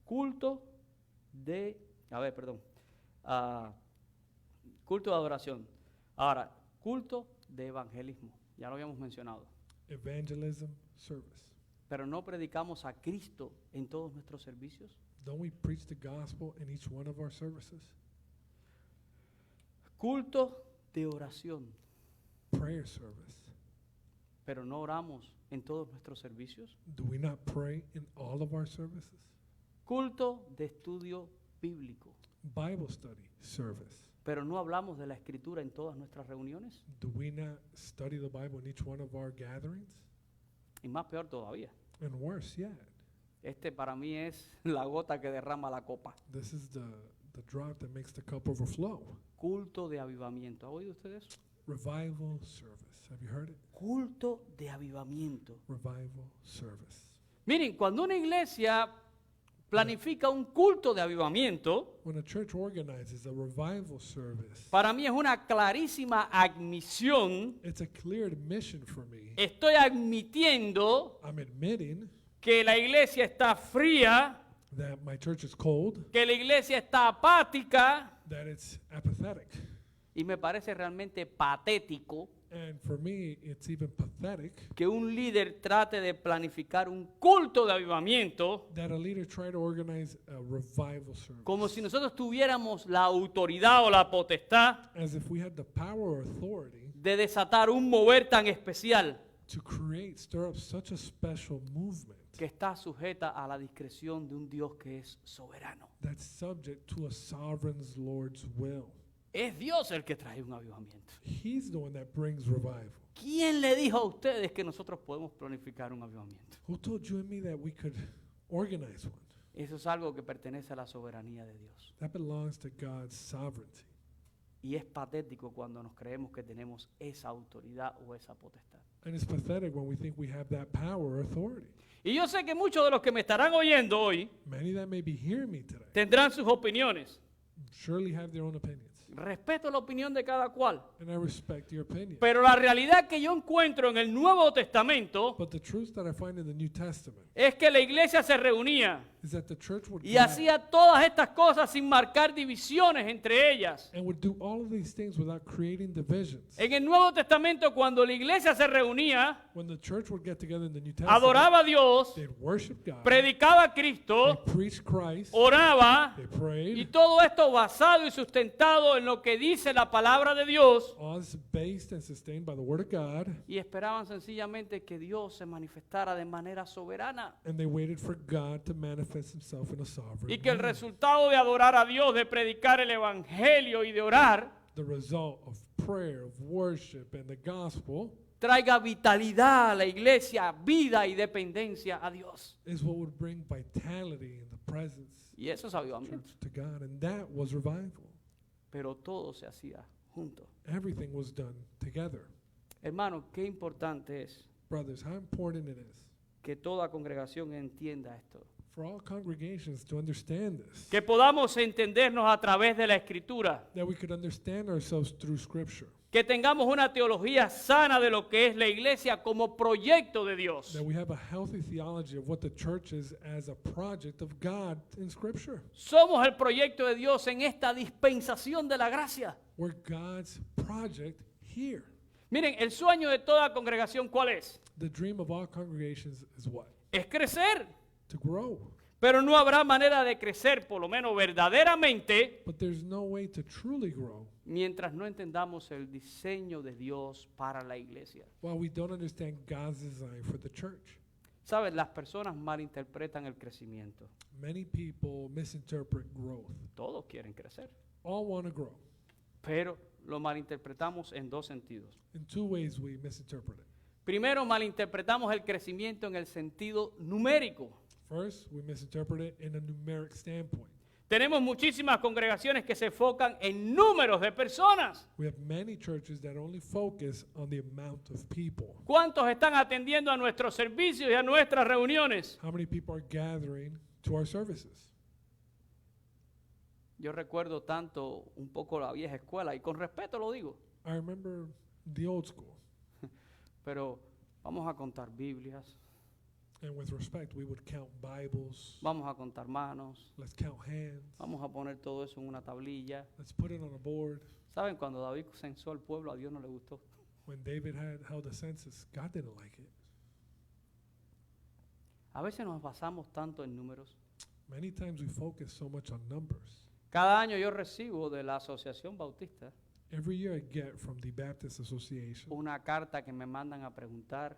Speaker 4: Culto de, Culto de adoración. Ahora, culto de evangelismo. Ya lo habíamos mencionado.
Speaker 1: Evangelism service.
Speaker 4: Pero no predicamos a Cristo en todos nuestros servicios.
Speaker 1: Don't we preach the gospel in each one of our services?
Speaker 4: Culto de oración.
Speaker 1: Prayer service.
Speaker 4: Pero no oramos en todos nuestros servicios.
Speaker 1: Do we not pray in all of our services?
Speaker 4: Culto de estudio bíblico.
Speaker 1: Bible study service.
Speaker 4: Pero no hablamos de la escritura en todas nuestras reuniones.
Speaker 1: Do we not study the Bible in each one of our gatherings?
Speaker 4: Y más peor todavía.
Speaker 1: And worse yet,
Speaker 4: Este para mí es la gota que derrama la copa.
Speaker 1: this is the drop that makes the cup overflow.
Speaker 4: Culto de avivamiento. ¿Ha oído usted eso?
Speaker 1: Revival service. Have you heard it?
Speaker 4: Culto de avivamiento.
Speaker 1: Revival service.
Speaker 4: Miren, cuando una iglesia planifica un culto de avivamiento,
Speaker 1: When a church organizes a revival service,
Speaker 4: para mí es una clarísima admisión.
Speaker 1: it's a clear admission for me.
Speaker 4: Estoy admitiendo
Speaker 1: I'm admitting
Speaker 4: que la iglesia está fría,
Speaker 1: that my church is cold,
Speaker 4: que la iglesia está apática,
Speaker 1: that it's apathetic.
Speaker 4: y me parece realmente patético
Speaker 1: And for me, it's even pathetic
Speaker 4: que un líder trate de planificar un culto de avivamiento
Speaker 1: that a leader try to organize a revival service
Speaker 4: como si nosotros tuviéramos la autoridad o la potestad
Speaker 1: as if we had the power or authority
Speaker 4: de desatar un mover tan especial
Speaker 1: to stir up such a special movement
Speaker 4: que está sujeta a la discreción de un Dios que es soberano.
Speaker 1: that's subject to a sovereign Lord's will.
Speaker 4: Es Dios el que trae un avivamiento.
Speaker 1: He's the one that brings revival.
Speaker 4: ¿Quién le dijo a ustedes que nosotros podemos planificar un avivamiento?
Speaker 1: Who told you and me that we could organize one?
Speaker 4: Eso es algo que pertenece a la soberanía de Dios.
Speaker 1: That belongs to God's sovereignty.
Speaker 4: Y es patético cuando nos creemos que tenemos esa autoridad o esa potestad.
Speaker 1: And it's pathetic when we think we have that power or authority.
Speaker 4: Y yo sé que muchos de los que me estarán oyendo hoy
Speaker 1: Many that may be hearing me today
Speaker 4: tendrán sus opiniones.
Speaker 1: surely have their own opinions.
Speaker 4: Respeto la opinión de cada cual.
Speaker 1: And I respect your opinion.
Speaker 4: Pero la realidad que yo encuentro en el Nuevo Testamento
Speaker 1: But the truth that I find in the New Testament
Speaker 4: es que la iglesia se reunía
Speaker 1: is that the church would
Speaker 4: y
Speaker 1: gather
Speaker 4: hacía todas estas cosas sin marcar divisiones entre ellas.
Speaker 1: and would do all of these things without creating divisions.
Speaker 4: En el Nuevo Testamento, cuando la iglesia se reunía,
Speaker 1: When the church would get together in the New Testament,
Speaker 4: adoraba a Dios,
Speaker 1: they'd worship God,
Speaker 4: predicaba a
Speaker 1: they
Speaker 4: Cristo,
Speaker 1: preached Christ,
Speaker 4: oraba,
Speaker 1: they
Speaker 4: y
Speaker 1: prayed.
Speaker 4: todo esto basado y sustentado en lo que dice la palabra de Dios,
Speaker 1: All this based and sustained by the Word of God,
Speaker 4: y esperaban sencillamente que Dios se manifestara de manera soberana.
Speaker 1: and they waited for God to manifest Himself in a sovereign
Speaker 4: Y que el
Speaker 1: manner.
Speaker 4: resultado de adorar a Dios, de predicar el evangelio y de orar,
Speaker 1: The result of prayer, of worship, and the gospel
Speaker 4: traiga vitalidad a la iglesia, vida y dependencia a Dios.
Speaker 1: is what would bring vitality in the presence
Speaker 4: Y eso es avivamiento.
Speaker 1: to God, and that was revival.
Speaker 4: Pero todo se hacía junto.
Speaker 1: Everything was done together.
Speaker 4: Hermano, qué importante es
Speaker 1: Brothers, how important it is
Speaker 4: que toda congregación entienda esto.
Speaker 1: for all congregations to understand this,
Speaker 4: Que podamos entendernos a través de la Escritura.
Speaker 1: that we could understand ourselves through Scripture,
Speaker 4: Que tengamos una teología sana de lo que es la iglesia como proyecto de Dios.
Speaker 1: that we have a healthy theology of what the church is as a project of God in Scripture.
Speaker 4: Somos el proyecto de Dios en esta dispensación de la gracia.
Speaker 1: We're God's project here.
Speaker 4: Miren, el sueño de toda congregación, ¿cuál es?
Speaker 1: The dream of all congregations is what?
Speaker 4: Es crecer.
Speaker 1: To grow.
Speaker 4: Pero no habrá manera de crecer, por lo menos verdaderamente,
Speaker 1: But there's no way to truly grow
Speaker 4: mientras no entendamos el diseño de Dios para la iglesia.
Speaker 1: while we don't understand God's design for the church.
Speaker 4: ¿Sabes? Las personas malinterpretan el crecimiento.
Speaker 1: Many people misinterpret growth.
Speaker 4: Todos quieren crecer,
Speaker 1: All want to grow.
Speaker 4: pero lo malinterpretamos en dos sentidos.
Speaker 1: In two ways we misinterpret it.
Speaker 4: Primero, malinterpretamos el crecimiento en el sentido numérico.
Speaker 1: First, we misinterpret it in a numeric standpoint.
Speaker 4: Tenemos muchísimas congregaciones que se enfocan en números de personas.
Speaker 1: We have many churches that only focus on the amount of people.
Speaker 4: ¿Cuántos están atendiendo a nuestros servicios y a nuestras reuniones?
Speaker 1: How many people are gathering to our services?
Speaker 4: Yo recuerdo tanto un poco la vieja escuela, y con respeto lo digo,
Speaker 1: I remember the old school.
Speaker 4: pero vamos a contar Biblias,
Speaker 1: And with respect, we would count Bibles.
Speaker 4: Vamos a contar manos.
Speaker 1: Let's count hands.
Speaker 4: Vamos a poner todo eso en una tablilla.
Speaker 1: Let's put it on a board.
Speaker 4: ¿Saben? Cuando David censó al pueblo, a Dios no le gustó.
Speaker 1: When David had held the census, God didn't like it.
Speaker 4: A veces nos basamos tanto en números.
Speaker 1: Many times we focus so much on numbers.
Speaker 4: Cada año yo recibo de la Asociación Bautista
Speaker 1: Every year I get from the Baptist Association
Speaker 4: una carta que me mandan a preguntar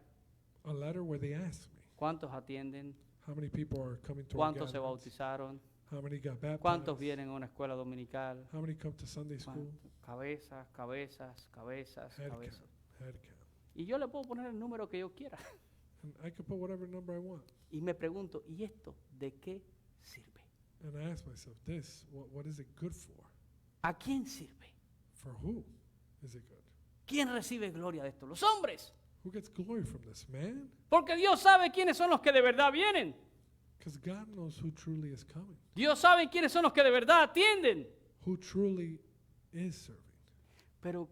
Speaker 1: a letter where they ask me
Speaker 4: cuántos atienden,
Speaker 1: how many people are coming to our
Speaker 4: cuántos se
Speaker 1: gatherings,
Speaker 4: bautizaron,
Speaker 1: how many got
Speaker 4: cuántos
Speaker 1: baptized,
Speaker 4: vienen a una escuela dominical.
Speaker 1: how many come to Sunday school.
Speaker 4: Cabezas, cabezas, cabezas,
Speaker 1: Head
Speaker 4: cabezas.
Speaker 1: count, head count.
Speaker 4: Y yo le puedo poner el número que yo quiera.
Speaker 1: And I can put whatever number I want.
Speaker 4: Y me pregunto, ¿y esto de qué sirve?
Speaker 1: And I ask myself this, what is it good for?
Speaker 4: ¿A quién sirve?
Speaker 1: For who is it good?
Speaker 4: ¿Quién recibe gloria de esto? Los hombres.
Speaker 1: Who gets glory from this, man?
Speaker 4: Porque Dios sabe quiénes son los que de verdad vienen.
Speaker 1: Because God knows who truly is coming,
Speaker 4: Dios sabe quiénes son los que de verdad atienden.
Speaker 1: who truly is serving.
Speaker 4: Pero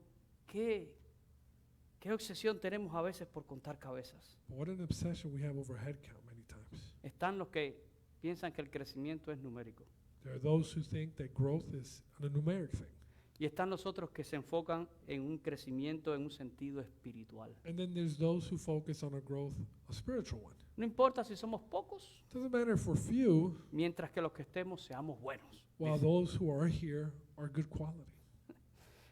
Speaker 4: qué obsesión tenemos a veces por contar cabezas.
Speaker 1: But what an obsession we have over head count many times.
Speaker 4: Están los que piensan que el crecimiento es numérico.
Speaker 1: There are those who think that growth is a numeric thing.
Speaker 4: Y están los otros que se enfocan en un crecimiento en un sentido espiritual.
Speaker 1: And then there's those who focus on a growth, a spiritual one.
Speaker 4: No importa si somos pocos,
Speaker 1: Doesn't matter if we're few,
Speaker 4: mientras que los que estemos seamos buenos.
Speaker 1: while those who are here are good quality.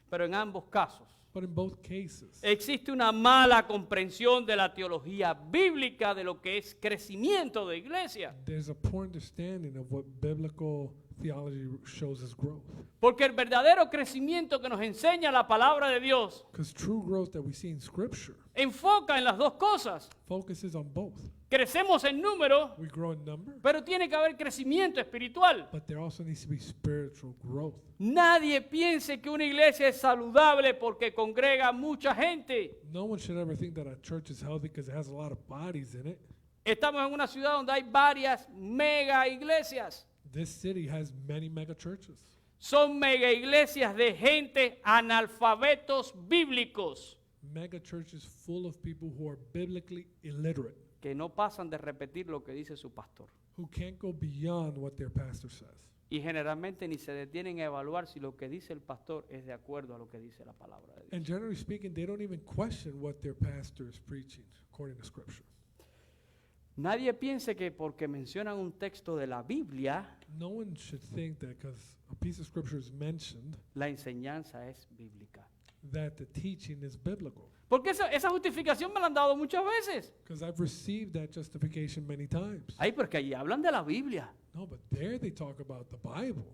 Speaker 4: Pero en ambos casos
Speaker 1: But in both cases,
Speaker 4: existe una mala comprensión de la teología bíblica de lo que es crecimiento de iglesia.
Speaker 1: there's a poor understanding of what biblical theology shows as growth.
Speaker 4: Porque el verdadero crecimiento que nos enseña la palabra de Dios
Speaker 1: Because true growth that we see in Scripture
Speaker 4: enfoca en las dos cosas.
Speaker 1: focuses on both.
Speaker 4: Crecemos en número,
Speaker 1: We grow in number,
Speaker 4: pero tiene que haber crecimiento espiritual.
Speaker 1: but there also needs to be spiritual growth.
Speaker 4: Nadie piense que una iglesia es saludable porque congrega mucha gente.
Speaker 1: No one should ever think that a church is healthy because it has a lot of bodies in it.
Speaker 4: Estamos en una ciudad donde hay varias mega iglesias.
Speaker 1: This city has many mega churches.
Speaker 4: Son mega iglesias de gente analfabetos bíblicos
Speaker 1: Mega churches full of people who are biblically illiterate,
Speaker 4: que no pasan de repetir lo que dice su pastor.
Speaker 1: who can't go beyond what their pastor says.
Speaker 4: Y generalmente ni se detienen a evaluar si lo que dice el pastor es de acuerdo a lo que dice la palabra de Dios.
Speaker 1: And generally speaking, they don't even question what their pastor is preaching according to Scripture.
Speaker 4: Nadie piense que porque mencionan un texto de la Biblia,
Speaker 1: No one should think that because a piece of Scripture is mentioned,
Speaker 4: la enseñanza es bíblica.
Speaker 1: that the teaching is biblical.
Speaker 4: Porque esa justificación me la han dado muchas veces.
Speaker 1: Because I've received that justification many times.
Speaker 4: Ay, porque allí hablan de la Biblia.
Speaker 1: No, but there they talk about the Bible.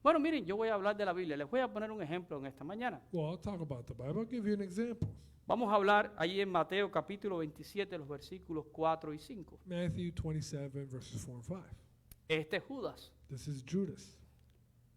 Speaker 4: Bueno, miren, yo voy a hablar de la Biblia. Les voy a poner un ejemplo en esta mañana.
Speaker 1: Well, I'll talk about the Bible. I'll give you an example.
Speaker 4: Vamos a hablar allí en Mateo capítulo 27, los versículos 4 y 5.
Speaker 1: Matthew 27, verses 4 and 5.
Speaker 4: Este es Judas,
Speaker 1: This is Judas.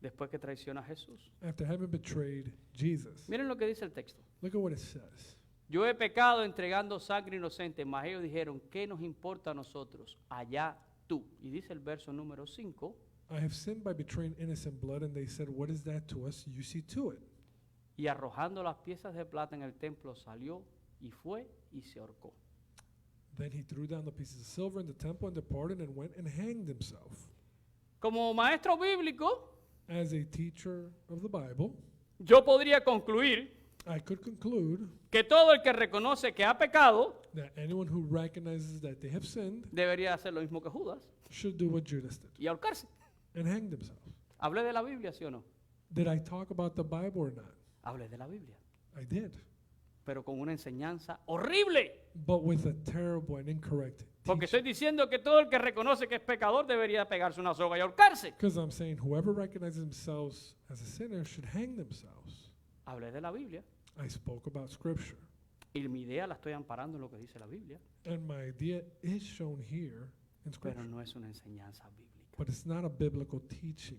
Speaker 4: después que traiciona a Jesús.
Speaker 1: After having betrayed Jesus.
Speaker 4: Miren lo que dice el texto.
Speaker 1: Look at what it says.
Speaker 4: Yo he pecado entregando sangre inocente, mas ellos dijeron, ¿qué nos importa a nosotros? Allá tú. Y dice el verso número 5,
Speaker 1: I have sinned by betraying innocent blood, and they said, what is that to us? You see to it.
Speaker 4: y arrojando las piezas de plata en el templo salió y fue y se ahorcó.
Speaker 1: Then he threw down the pieces of silver in the temple and departed and went and hanged himself.
Speaker 4: Como maestro bíblico,
Speaker 1: As a teacher of the Bible,
Speaker 4: yo podría concluir
Speaker 1: I could conclude
Speaker 4: que todo el que reconoce que ha pecado
Speaker 1: that anyone who recognizes that they have sinned
Speaker 4: debería hacer lo mismo que Judas
Speaker 1: should do what Judas did
Speaker 4: y ahorcarse.
Speaker 1: and hang themselves.
Speaker 4: ¿Hablé de la Biblia, sí o no?
Speaker 1: Did I talk about the Bible or not?
Speaker 4: Hablé de la Biblia,
Speaker 1: I did,
Speaker 4: pero con una enseñanza horrible.
Speaker 1: but with a terrible and incorrect
Speaker 4: Porque
Speaker 1: teaching.
Speaker 4: estoy diciendo que todo el que reconoce que es pecador debería pegarse una soga y ahorcarse.
Speaker 1: Because I'm saying whoever recognizes themselves as a sinner should hang themselves.
Speaker 4: Hablé de la Biblia
Speaker 1: I spoke about Scripture,
Speaker 4: y mi idea la estoy amparando en lo que dice la Biblia,
Speaker 1: and my idea is shown here in
Speaker 4: pero
Speaker 1: Scripture,
Speaker 4: no es una enseñanza bíblica.
Speaker 1: but it's not a biblical teaching.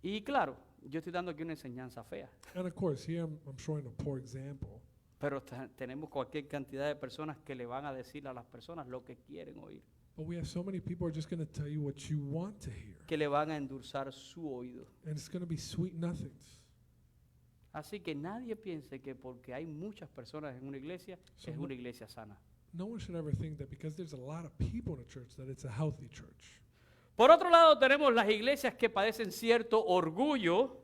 Speaker 4: Y claro, yo estoy dando aquí una enseñanza fea,
Speaker 1: And of course, here I'm showing a poor example,
Speaker 4: pero tenemos cualquier cantidad de personas que le van a decir a las personas lo que quieren oír,
Speaker 1: but we have so many people who are just going to tell you what you want to hear,
Speaker 4: que le van a endulzar su oído.
Speaker 1: and it's going to be sweet nothings.
Speaker 4: Así que nadie piense que porque hay muchas personas en una iglesia,
Speaker 1: So
Speaker 4: es
Speaker 1: no-
Speaker 4: una iglesia sana.
Speaker 1: no one should ever think that because there's a lot of people in a church that it's a healthy church.
Speaker 4: Por otro lado, tenemos las iglesias que padecen cierto orgullo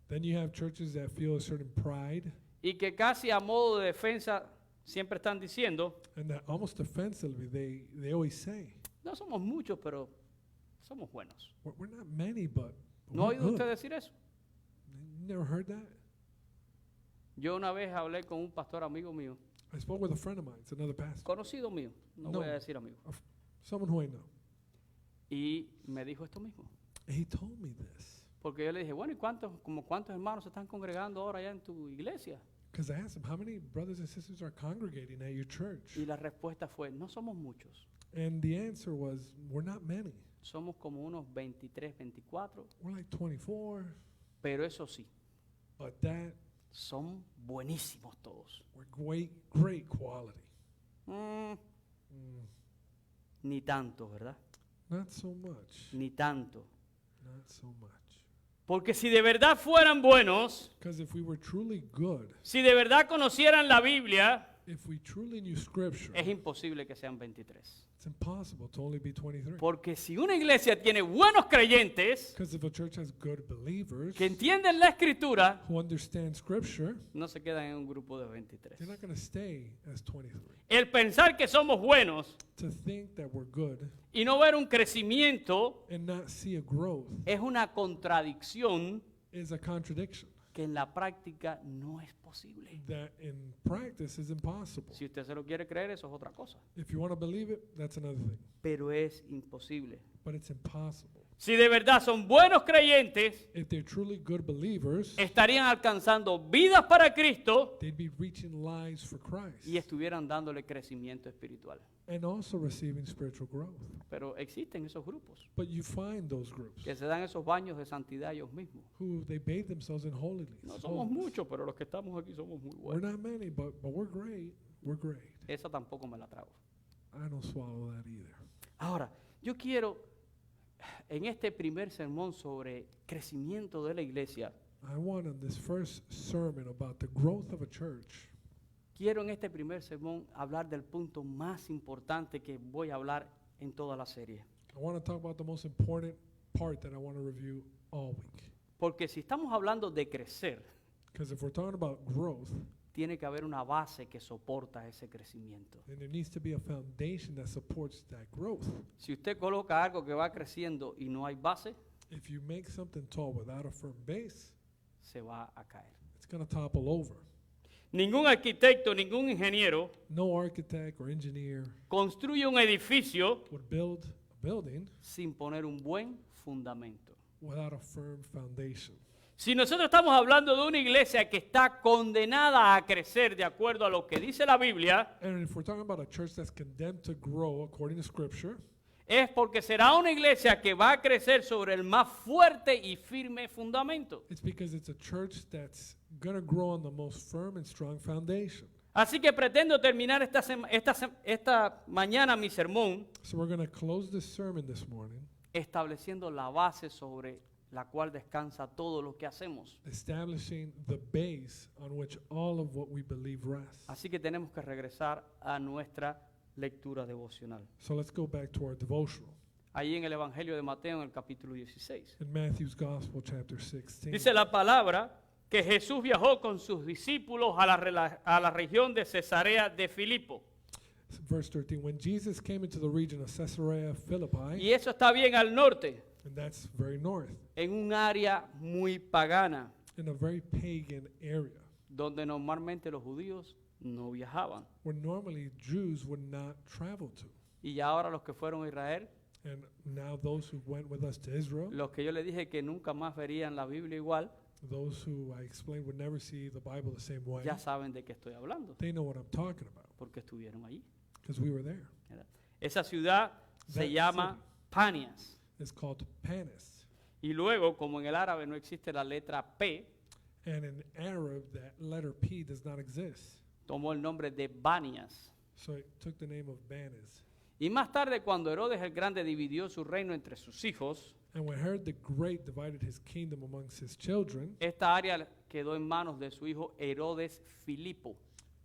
Speaker 1: Then you have churches that feel a certain pride
Speaker 4: y que casi a modo de defensa siempre están diciendo,
Speaker 1: and that almost defensively they always say,
Speaker 4: no somos muchos, pero somos buenos.
Speaker 1: we're not many, but
Speaker 4: ¿No ha
Speaker 1: we're
Speaker 4: oído
Speaker 1: good.
Speaker 4: usted decir eso?
Speaker 1: You never heard that?
Speaker 4: Yo una vez hablé con un pastor amigo mío,
Speaker 1: I spoke with a friend of mine, it's another pastor,
Speaker 4: conocido mío, no
Speaker 1: No.
Speaker 4: voy a decir amigo,
Speaker 1: someone who I know.
Speaker 4: y me dijo esto mismo.
Speaker 1: And he told me this.
Speaker 4: Porque yo le dije, bueno, ¿y cuántos hermanos se están congregando ahora ya en tu iglesia?
Speaker 1: Because I asked him, how many brothers and sisters are congregating at your church?
Speaker 4: Y la respuesta fue, no somos muchos,
Speaker 1: And the answer was, we're not many.
Speaker 4: somos como unos 23, 24,
Speaker 1: We're like 24,
Speaker 4: pero eso sí,
Speaker 1: but that,
Speaker 4: son buenísimos todos.
Speaker 1: we're great quality.
Speaker 4: Mm,
Speaker 1: Mm,
Speaker 4: ni tanto, ¿verdad?
Speaker 1: not so much.
Speaker 4: Ni tanto.
Speaker 1: Not so much.
Speaker 4: Porque si de verdad fueran buenos,
Speaker 1: Because if we were truly good,
Speaker 4: si de verdad conocieran la Biblia,
Speaker 1: if we truly knew Scripture,
Speaker 4: es imposible que sean 23.
Speaker 1: it's impossible to only be 23.
Speaker 4: Porque si una iglesia tiene buenos creyentes
Speaker 1: Because if a church has good believers
Speaker 4: que entienden la Escritura,
Speaker 1: who understand Scripture,
Speaker 4: no se quedan en un grupo de 23.
Speaker 1: they're not going to stay as 23.
Speaker 4: El pensar que somos buenos
Speaker 1: To think that we're good
Speaker 4: y no ver un crecimiento
Speaker 1: and not see a growth
Speaker 4: es una contradicción
Speaker 1: is a contradiction
Speaker 4: que en la práctica no es posible.
Speaker 1: that in practice is impossible.
Speaker 4: Si usted se lo quiere creer, eso es otra cosa.
Speaker 1: If you want to believe it, that's another thing.
Speaker 4: Pero es imposible.
Speaker 1: But it's impossible.
Speaker 4: Si de verdad son buenos creyentes,
Speaker 1: If they're truly good believers,
Speaker 4: estarían alcanzando vidas para Cristo
Speaker 1: they'd be reaching lives for Christ
Speaker 4: y estuvieran dándole crecimiento espiritual.
Speaker 1: and also receiving spiritual growth.
Speaker 4: Pero existen esos grupos
Speaker 1: But you find those groups
Speaker 4: que se dan esos baños de santidad ellos mismos.
Speaker 1: who they bathe themselves in holiness.
Speaker 4: No somos
Speaker 1: holiness.
Speaker 4: muchos, pero los que estamos aquí somos muy
Speaker 1: We're
Speaker 4: buenos.
Speaker 1: not many, but we're great. We're great.
Speaker 4: Esa tampoco me la trago.
Speaker 1: I don't swallow that either.
Speaker 4: Ahora, yo quiero, en este primer sermón sobre crecimiento de la iglesia,
Speaker 1: I want in this first sermon about the growth of a church,
Speaker 4: quiero en este primer sermón hablar del punto más importante que voy a hablar en toda la serie.
Speaker 1: I want to talk about the most important part that I want to review all week.
Speaker 4: Porque si estamos hablando de crecer,
Speaker 1: Because if we're talking about growth,
Speaker 4: tiene que haber una base que soporta ese crecimiento.
Speaker 1: then there needs to be a foundation that supports that growth.
Speaker 4: Si usted coloca algo que va creciendo y no hay base,
Speaker 1: If you make something tall without a firm base,
Speaker 4: se va a caer.
Speaker 1: it's going to topple over.
Speaker 4: Ningún arquitecto, ningún ingeniero
Speaker 1: No architect or engineer
Speaker 4: construye un edificio
Speaker 1: would build a building
Speaker 4: sin poner un buen fundamento.
Speaker 1: without a firm foundation.
Speaker 4: Si nosotros estamos hablando de una iglesia que está condenada a crecer de acuerdo a lo que dice la Biblia,
Speaker 1: And if we're talking about a church that's condemned to grow according to Scripture,
Speaker 4: es porque será una iglesia que va a crecer sobre el más fuerte y firme fundamento.
Speaker 1: it's because it's a church that's going to grow on the most firm and strong foundation.
Speaker 4: Así que pretendo terminar esta mañana mi sermón
Speaker 1: So we're going to close this sermon this morning
Speaker 4: estableciendo la base sobre la cual descansa todo lo que hacemos.
Speaker 1: establishing the base on which all of what we believe rests.
Speaker 4: Así que tenemos que regresar a nuestra lectura devocional.
Speaker 1: So let's go back to our devotional.
Speaker 4: Ahí en el Evangelio de Mateo, en el capítulo 16.
Speaker 1: In Matthew's Gospel, chapter 16,
Speaker 4: Dice la palabra que Jesús viajó con sus discípulos a la región de Cesarea de Filipo.
Speaker 1: verse 13, when Jesus came into the region of Caesarea Philippi,
Speaker 4: Y eso está bien al norte,
Speaker 1: and that's very north,
Speaker 4: en un área muy pagana,
Speaker 1: in a very pagan area,
Speaker 4: donde normalmente los judíos no viajaban.
Speaker 1: where normally Jews would not travel to.
Speaker 4: Y ya ahora los que fueron a Israel,
Speaker 1: And now those who went with us to Israel,
Speaker 4: los que yo les dije que nunca más verían la Biblia igual,
Speaker 1: those who I explained would never see the Bible the same way,
Speaker 4: ya saben de qué estoy hablando,
Speaker 1: they know what I'm talking about,
Speaker 4: porque estuvieron allí.
Speaker 1: because we were there.
Speaker 4: ¿Verdad? Esa ciudad se
Speaker 1: That
Speaker 4: llama
Speaker 1: city.
Speaker 4: Panias.
Speaker 1: It's called Panis.
Speaker 4: Y luego, como en el árabe no existe la letra P,
Speaker 1: And in Arab, that letter P does not exist.
Speaker 4: tomó el nombre de Banias.
Speaker 1: So it took the name of Banis.
Speaker 4: Y más tarde, cuando Herodes el Grande dividió su reino entre sus hijos,
Speaker 1: And when Herod the Great divided his kingdom amongst his children,
Speaker 4: esta área quedó en manos de su hijo Herodes Filipo.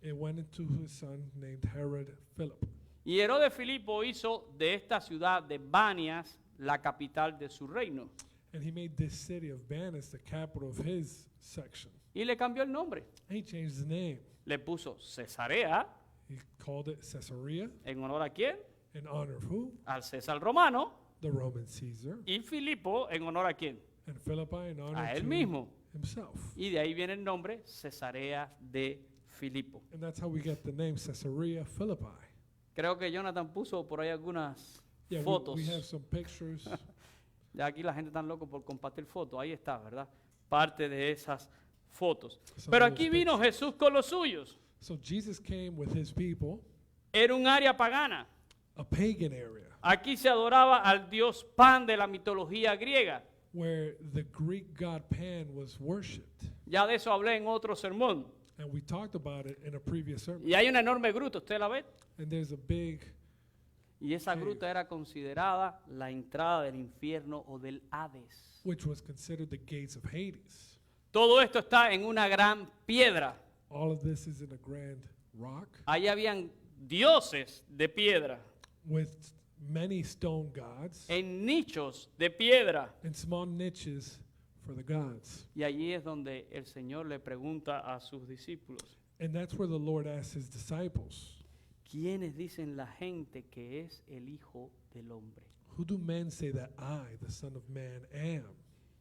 Speaker 1: it went into his son named Herod Philip.
Speaker 4: Y Herodes Filipo hizo de esta ciudad de Banias la capital de su reino.
Speaker 1: And he made this city of Banis the capital of his section.
Speaker 4: Y le cambió el nombre.
Speaker 1: And he changed the name.
Speaker 4: Le puso Cesarea,
Speaker 1: He called it Caesarea.
Speaker 4: ¿en honor a quién?
Speaker 1: In honor of who?
Speaker 4: Al César romano.
Speaker 1: The Roman Caesar.
Speaker 4: Y Filipo, ¿en honor a quién?
Speaker 1: And Philippi in honor
Speaker 4: A él
Speaker 1: to
Speaker 4: mismo.
Speaker 1: himself.
Speaker 4: Y de ahí viene el nombre Cesarea de Filipo.
Speaker 1: And that's how we get the name Caesarea Philippi.
Speaker 4: Creo que Jonathan puso por ahí algunas
Speaker 1: Yeah,
Speaker 4: fotos.
Speaker 1: we have some pictures.
Speaker 4: Ya aquí la gente está loco por compartir fotos. Ahí está, ¿verdad? Parte de esas fotos.
Speaker 1: Some
Speaker 4: Pero
Speaker 1: of
Speaker 4: aquí
Speaker 1: those
Speaker 4: vino
Speaker 1: pictures.
Speaker 4: Jesús con los suyos.
Speaker 1: So Jesus came with his people,
Speaker 4: Era un área pagana.
Speaker 1: a pagan area,
Speaker 4: Aquí se adoraba al dios Pan de la mitología griega.
Speaker 1: where the Greek god Pan was worshipped.
Speaker 4: Ya de eso hablé en otro sermón.
Speaker 1: And we talked about it in a previous sermon.
Speaker 4: Y hay una enorme gruta, ¿usted la ve?
Speaker 1: And there's a big,
Speaker 4: Y esa
Speaker 1: Sí.
Speaker 4: gruta era considerada la entrada del infierno o del Hades.
Speaker 1: which was considered the gates of Hades.
Speaker 4: Todo esto está en una gran piedra.
Speaker 1: All of this is in a grand rock
Speaker 4: Ahí habían dioses de piedra,
Speaker 1: with many stone gods
Speaker 4: en nichos de piedra.
Speaker 1: and small niches for the gods.
Speaker 4: Y allí es donde el Señor le pregunta a sus discípulos,
Speaker 1: And that's where the Lord asked his disciples,
Speaker 4: ¿quiénes dicen la gente que es el Hijo del Hombre?
Speaker 1: who do men say that I, the Son of Man, am?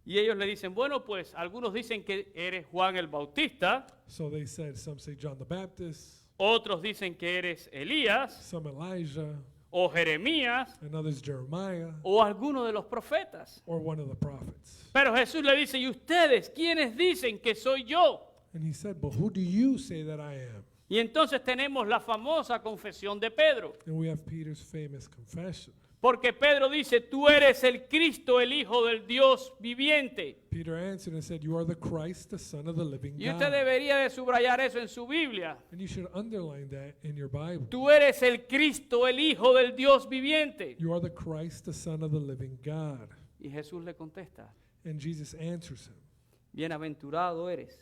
Speaker 4: Y ellos le dicen, bueno, pues algunos dicen que eres Juan el Bautista,
Speaker 1: So they said, some say John the Baptist,
Speaker 4: otros dicen que eres Elías
Speaker 1: some Elijah,
Speaker 4: o Jeremías
Speaker 1: and others Jeremiah,
Speaker 4: o alguno de los profetas.
Speaker 1: or one of the prophets.
Speaker 4: Pero Jesús le dice, ¿y ustedes quiénes dicen que soy yo?
Speaker 1: And he said, but who do you say that I am?
Speaker 4: Y entonces tenemos la famosa confesión de Pedro.
Speaker 1: And we have Peter's famous confession.
Speaker 4: Porque Pedro dice, tú eres el Cristo, el Hijo del Dios viviente.
Speaker 1: Peter answered and said, you are the Christ, the Son of the living
Speaker 4: Y usted
Speaker 1: God.
Speaker 4: debería de subrayar eso en su Biblia.
Speaker 1: And you should underline that in your Bible.
Speaker 4: Tú eres el Cristo, el Hijo del Dios viviente.
Speaker 1: You are the Christ, the Son of the living God.
Speaker 4: Y Jesús le contesta,
Speaker 1: And Jesus answers him,
Speaker 4: bienaventurado eres,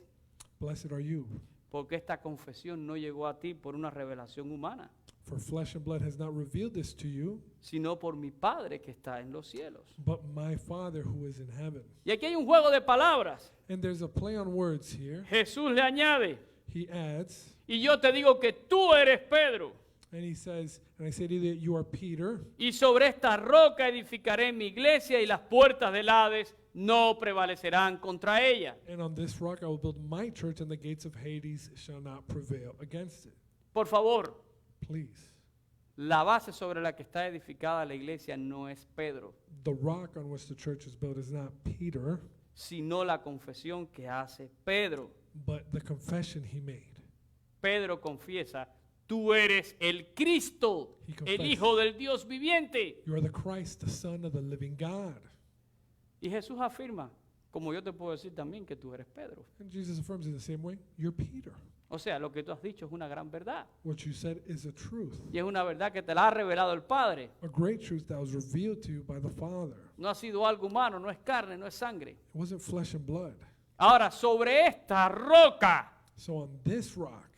Speaker 1: blessed are you,
Speaker 4: porque esta confesión no llegó a ti por una revelación humana,
Speaker 1: for flesh and blood has not revealed this to you,
Speaker 4: sino por mi Padre que está en los cielos.
Speaker 1: but my Father who is in heaven.
Speaker 4: Y aquí hay un juego de palabras.
Speaker 1: And there's a play on words here.
Speaker 4: Jesús le añade,
Speaker 1: He adds,
Speaker 4: y yo te digo que tú eres Pedro,
Speaker 1: and he says, and I say to you that you are Peter,
Speaker 4: y sobre esta roca edificaré mi iglesia y las puertas del Hades no prevalecerán contra ella.
Speaker 1: and on this rock I will build my church, and the gates of Hades shall not prevail against it.
Speaker 4: Por favor,
Speaker 1: Please.
Speaker 4: la base sobre la que está edificada la iglesia no es Pedro,
Speaker 1: The rock on which the church is built is not Peter,
Speaker 4: sino la confesión que hace Pedro.
Speaker 1: but the confession he made.
Speaker 4: Pedro confiesa, tú eres el Cristo,
Speaker 1: He
Speaker 4: el
Speaker 1: confessed.
Speaker 4: Hijo del Dios viviente.
Speaker 1: You are the Christ, the Son of the living God.
Speaker 4: Y Jesús afirma, como yo te puedo decir también, que tú eres Pedro.
Speaker 1: And Jesus affirms in the same way, you're Peter.
Speaker 4: O sea, lo que tú has dicho es una gran verdad.
Speaker 1: What you said is a truth,
Speaker 4: Y es una verdad que te la ha revelado el Padre.
Speaker 1: a great truth that was revealed to you by the Father.
Speaker 4: No ha sido algo humano, no es carne, no es sangre.
Speaker 1: It wasn't flesh and blood.
Speaker 4: Ahora, sobre esta roca,
Speaker 1: So on this rock,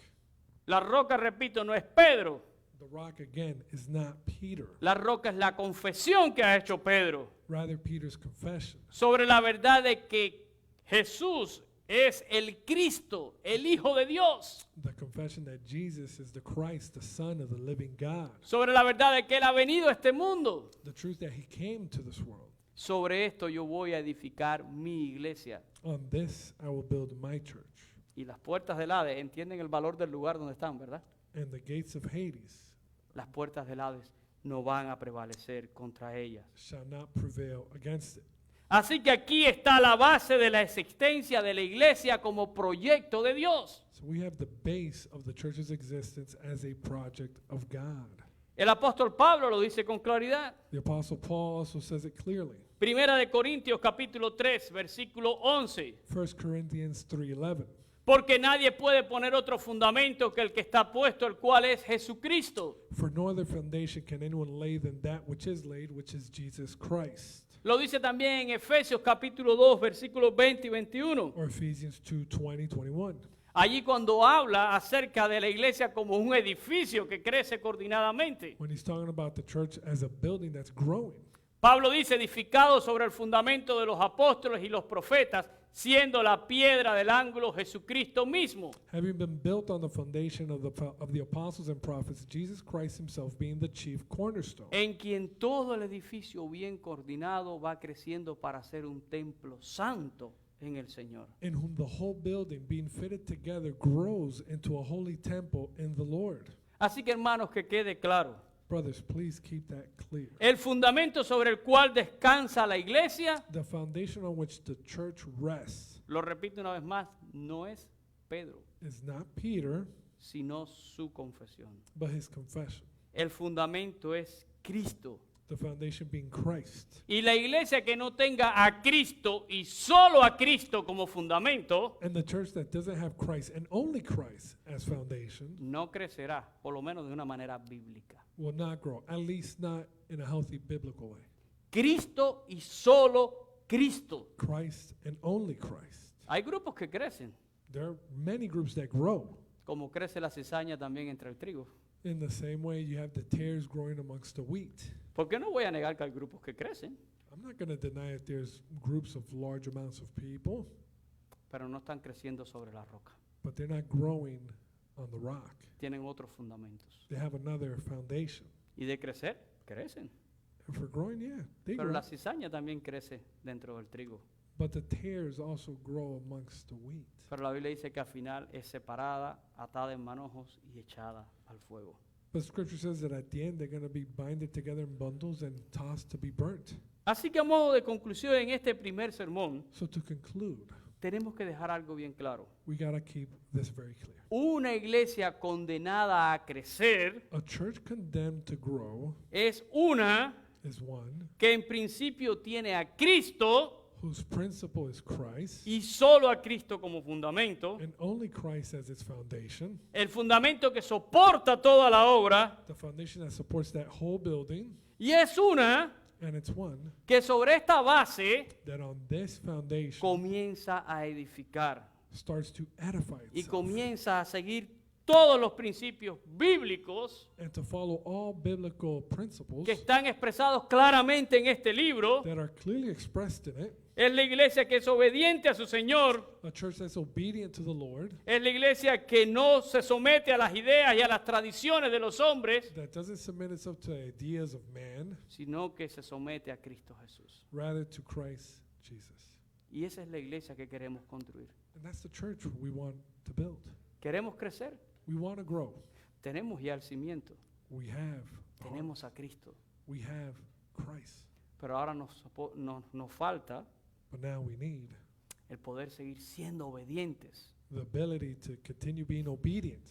Speaker 4: la roca, repito, no es Pedro.
Speaker 1: the rock again is not Peter,
Speaker 4: La roca es la confesión que ha hecho Pedro
Speaker 1: rather Peter's confession
Speaker 4: sobre la verdad de que Jesús es el Cristo, el Hijo de Dios.
Speaker 1: the confession that Jesus is the Christ, the Son of the living God,
Speaker 4: Sobre la verdad de que Él ha venido a este mundo.
Speaker 1: the truth that he came to this world.
Speaker 4: Sobre esto yo voy a edificar mi iglesia.
Speaker 1: On this I will build my church,
Speaker 4: Y las puertas del Hades, entienden el valor del lugar donde están, ¿verdad?
Speaker 1: and the gates of Hades
Speaker 4: Las puertas del Hades no van a prevalecer contra ellas.
Speaker 1: shall not prevail against it.
Speaker 4: Así que aquí está la base de la existencia de la iglesia como proyecto de Dios.
Speaker 1: So we have the base of the church's existence as a project of God.
Speaker 4: El apóstol Pablo lo dice con claridad.
Speaker 1: The Apostle Paul also says it clearly.
Speaker 4: Primera de Corintios capítulo 3, versículo 11.
Speaker 1: 1 Corinthians 3:11.
Speaker 4: Porque nadie puede poner otro fundamento que el que está puesto, el cual es Jesucristo.
Speaker 1: For no other foundation can anyone lay than that which is laid, which is Jesus Christ.
Speaker 4: Lo dice también en Efesios capítulo 2, versículos 20 y 21.
Speaker 1: Or Ephesians 2:20, 21.
Speaker 4: Allí cuando habla acerca de la iglesia como un edificio que crece coordinadamente.
Speaker 1: when he's talking about the church as a building that's growing.
Speaker 4: Pablo dice, edificado sobre el fundamento de los apóstoles y los profetas, siendo la piedra del ángulo Jesucristo mismo.
Speaker 1: Having been built on the foundation of the apostles and prophets, Jesus Christ himself being the chief cornerstone,
Speaker 4: En quien todo el edificio bien coordinado va creciendo para ser un templo santo en el Señor.
Speaker 1: in whom the whole building being fitted together grows into a holy temple in the Lord.
Speaker 4: Así que hermanos, que quede claro,
Speaker 1: Brothers, please keep that clear.
Speaker 4: el fundamento sobre el cual descansa la iglesia,
Speaker 1: The foundation on which the church rests
Speaker 4: lo repito una vez más, no es Pedro,
Speaker 1: is not Peter,
Speaker 4: sino su confesión.
Speaker 1: but his confession.
Speaker 4: El fundamento es Cristo.
Speaker 1: The foundation being Christ.
Speaker 4: Y la iglesia que no tenga a Cristo y solo a Cristo como fundamento,
Speaker 1: And the church that doesn't have Christ and only Christ as foundation
Speaker 4: no crecerá, por lo menos de una manera bíblica.
Speaker 1: will not grow, at least not in a healthy biblical way.
Speaker 4: Cristo y solo Cristo.
Speaker 1: Christ and only Christ.
Speaker 4: Hay grupos que crecen,
Speaker 1: There are many groups that grow.
Speaker 4: como crece la cizaña también entre el trigo.
Speaker 1: In the same way, you have the tares growing amongst the wheat.
Speaker 4: Porque no voy a negar que hay grupos que crecen,
Speaker 1: I'm not going to deny that there's groups of large amounts of people,
Speaker 4: pero no están creciendo sobre la roca.
Speaker 1: but they're not growing on the rock.
Speaker 4: Tienen otros fundamentos.
Speaker 1: They have another foundation.
Speaker 4: Y de crecer, crecen.
Speaker 1: And for growing, yeah, they
Speaker 4: Pero
Speaker 1: grow.
Speaker 4: la cizaña también crece dentro del trigo.
Speaker 1: But the tares also grow amongst the wheat.
Speaker 4: Pero la Biblia dice que al final es separada, atada en manojos y echada al fuego.
Speaker 1: But Scripture says that at the end they're going to be binded together in bundles and tossed to be burnt.
Speaker 4: Así que a modo de conclusión en este primer sermón,
Speaker 1: So to conclude,
Speaker 4: tenemos que dejar algo bien claro.
Speaker 1: we got to keep this very clear.
Speaker 4: Una iglesia condenada a crecer
Speaker 1: A church condemned to grow
Speaker 4: es una
Speaker 1: is one
Speaker 4: que en principio tiene a Cristo
Speaker 1: whose principle is Christ
Speaker 4: y solo a Cristo como fundamento,
Speaker 1: and only Christ as its foundation,
Speaker 4: el fundamento que soporta toda la obra,
Speaker 1: the foundation that supports that whole building,
Speaker 4: y es una
Speaker 1: and it's one
Speaker 4: que sobre esta base
Speaker 1: that on this foundation
Speaker 4: comienza a edificar
Speaker 1: starts to edify
Speaker 4: y
Speaker 1: itself
Speaker 4: comienza a seguir todos los principios bíblicos
Speaker 1: and to follow all biblical principles
Speaker 4: que están expresados claramente en este libro.
Speaker 1: that are clearly expressed in it.
Speaker 4: Es la iglesia que es obediente a su Señor,
Speaker 1: A church that's obedient to the Lord,
Speaker 4: es la iglesia que no se somete a las ideas y a las tradiciones de los hombres,
Speaker 1: that doesn't submit itself to the ideas of man,
Speaker 4: sino que se somete a Cristo Jesús.
Speaker 1: rather to Christ Jesus.
Speaker 4: Y esa es la iglesia que queremos construir.
Speaker 1: And that's the church we want to build.
Speaker 4: ¿Queremos crecer?
Speaker 1: We want to grow.
Speaker 4: Tenemos ya el cimiento,
Speaker 1: We have the heart.
Speaker 4: tenemos a Cristo,
Speaker 1: We have Christ.
Speaker 4: pero ahora nos falta
Speaker 1: But now we need
Speaker 4: el poder seguir siendo obedientes.
Speaker 1: the ability to continue being obedient,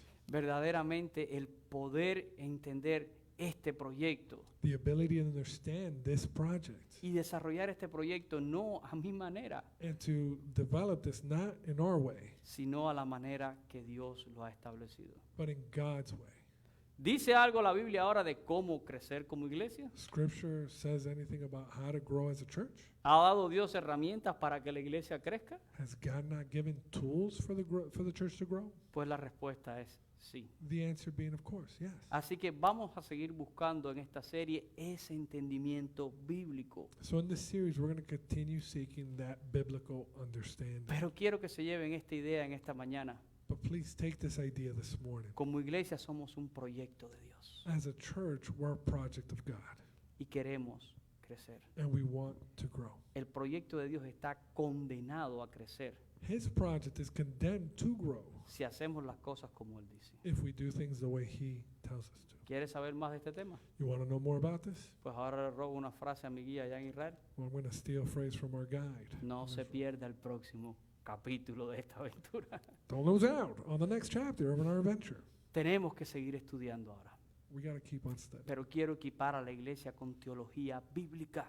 Speaker 4: Verdaderamente el poder entender este proyecto
Speaker 1: the ability to understand this project,
Speaker 4: y desarrollar este proyecto no a mi manera,
Speaker 1: and to develop this not in our way,
Speaker 4: sino a la manera que Dios lo ha establecido.
Speaker 1: but in God's way.
Speaker 4: ¿Dice algo la Biblia ahora de cómo crecer como iglesia?
Speaker 1: Scripture says anything about how to grow as a church?
Speaker 4: ¿Ha dado Dios herramientas para que la iglesia crezca?
Speaker 1: Has God not given tools for the church to grow?
Speaker 4: Pues la respuesta es sí.
Speaker 1: The answer being, of course, yes.
Speaker 4: Así que vamos a seguir buscando en esta serie ese entendimiento bíblico.
Speaker 1: So in this series, we're going to continue seeking that biblical understanding.
Speaker 4: Pero quiero que se lleven esta idea en esta mañana.
Speaker 1: But please take this idea this morning.
Speaker 4: Como iglesia somos un proyecto de Dios
Speaker 1: As a church, we're a project of God,
Speaker 4: y queremos crecer.
Speaker 1: and we want to grow.
Speaker 4: El proyecto de Dios está condenado a crecer
Speaker 1: His project is condemned to grow
Speaker 4: si hacemos las cosas como Él dice.
Speaker 1: if we do things the way He tells us to.
Speaker 4: ¿Quieres saber más de este tema?
Speaker 1: You want to know more about this?
Speaker 4: Pues ahora le robo una frase a mi guía allá en Israel.
Speaker 1: Well, I'm going to steal a phrase from our guide.
Speaker 4: No se pierda el próximo capítulo de esta aventura.
Speaker 1: Don't lose out on the next chapter of our adventure.
Speaker 4: Tenemos que seguir estudiando ahora.
Speaker 1: We got to keep on studying.
Speaker 4: Pero quiero equipar a la iglesia con teología bíblica.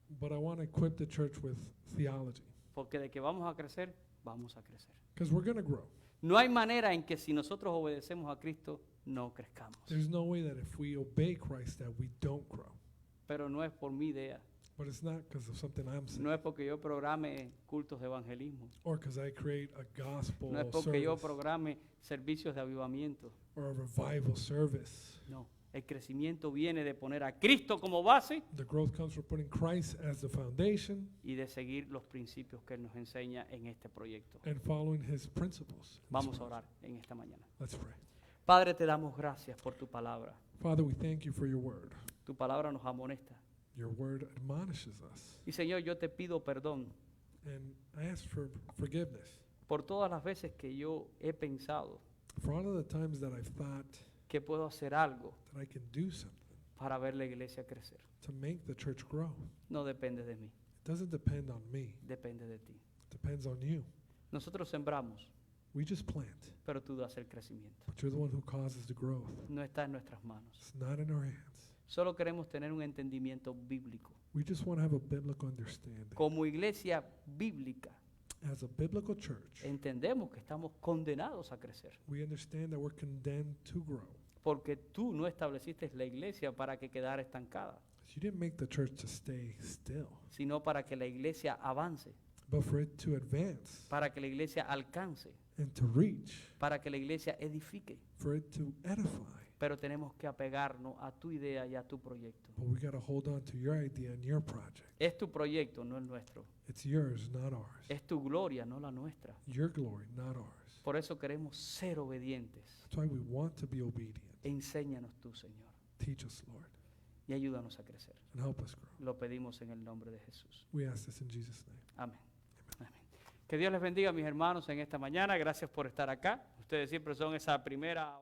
Speaker 1: But I want to equip the church with theology,
Speaker 4: Porque de que vamos a crecer, vamos a crecer.
Speaker 1: because we're going to grow.
Speaker 4: No hay manera en que si nosotros obedecemos a Cristo, no crezcamos.
Speaker 1: There's no way that if we obey Christ that we don't grow.
Speaker 4: Pero no es por mi idea,
Speaker 1: But it's not because of something I'm saying
Speaker 4: No es porque yo programe cultos de evangelismo.
Speaker 1: or because I create a gospel
Speaker 4: No es porque yo
Speaker 1: service
Speaker 4: programe servicios de avivamiento.
Speaker 1: or a revival service.
Speaker 4: No. El crecimiento viene de poner a Cristo como base
Speaker 1: The growth comes from putting Christ as the foundation
Speaker 4: y de seguir los principios que Él nos enseña en este proyecto.
Speaker 1: and following his principles.
Speaker 4: Vamos a orar en esta mañana.
Speaker 1: Let's pray.
Speaker 4: Padre, te damos gracias por tu palabra.
Speaker 1: Father, we thank you for your word.
Speaker 4: Tu palabra nos amonesta.
Speaker 1: Your word admonishes us.
Speaker 4: Y Señor, yo te pido perdón
Speaker 1: And I ask for forgiveness
Speaker 4: por todas las veces que yo he pensado
Speaker 1: for all of the times that I've thought
Speaker 4: que puedo hacer algo
Speaker 1: that I can do something
Speaker 4: para ver la iglesia crecer.
Speaker 1: to make the church grow.
Speaker 4: No depende de mí,
Speaker 1: It doesn't depend on me.
Speaker 4: depende de ti.
Speaker 1: It depends on you.
Speaker 4: Nosotros sembramos,
Speaker 1: We just plant,
Speaker 4: pero tú das el crecimiento.
Speaker 1: but you're the one who causes the growth.
Speaker 4: No está en nuestras manos.
Speaker 1: It's not in our hands.
Speaker 4: Solo queremos tener un entendimiento bíblico.
Speaker 1: We just want to have a biblical understanding.
Speaker 4: Como iglesia bíblica,
Speaker 1: As a biblical church,
Speaker 4: entendemos que estamos condenados a crecer.
Speaker 1: we understand that we're condemned to grow.
Speaker 4: Porque tú no estableciste la iglesia para que quedara estancada,
Speaker 1: You didn't make the church to stay still,
Speaker 4: sino para que la iglesia avance,
Speaker 1: but for it to advance
Speaker 4: para que la iglesia alcance,
Speaker 1: and to reach,
Speaker 4: para que la iglesia edifique.
Speaker 1: for it to edify.
Speaker 4: Pero tenemos que apegarnos a tu idea y a tu proyecto.
Speaker 1: But we got to hold on to your idea and your project.
Speaker 4: Es tu proyecto, no el nuestro.
Speaker 1: It's yours, not ours.
Speaker 4: Es tu gloria, no la nuestra.
Speaker 1: Your glory, not ours.
Speaker 4: Por eso queremos ser obedientes.
Speaker 1: That's why we want to be obedient.
Speaker 4: Enséñanos tú, Señor,
Speaker 1: Teach us, Lord,
Speaker 4: y ayúdanos a crecer.
Speaker 1: and help us grow.
Speaker 4: Lo pedimos en el nombre de Jesús.
Speaker 1: We ask this in Jesus' name.
Speaker 4: Amén. Amén. Que Dios les bendiga, mis hermanos, en esta mañana. Gracias por estar acá. Ustedes siempre son esa primera...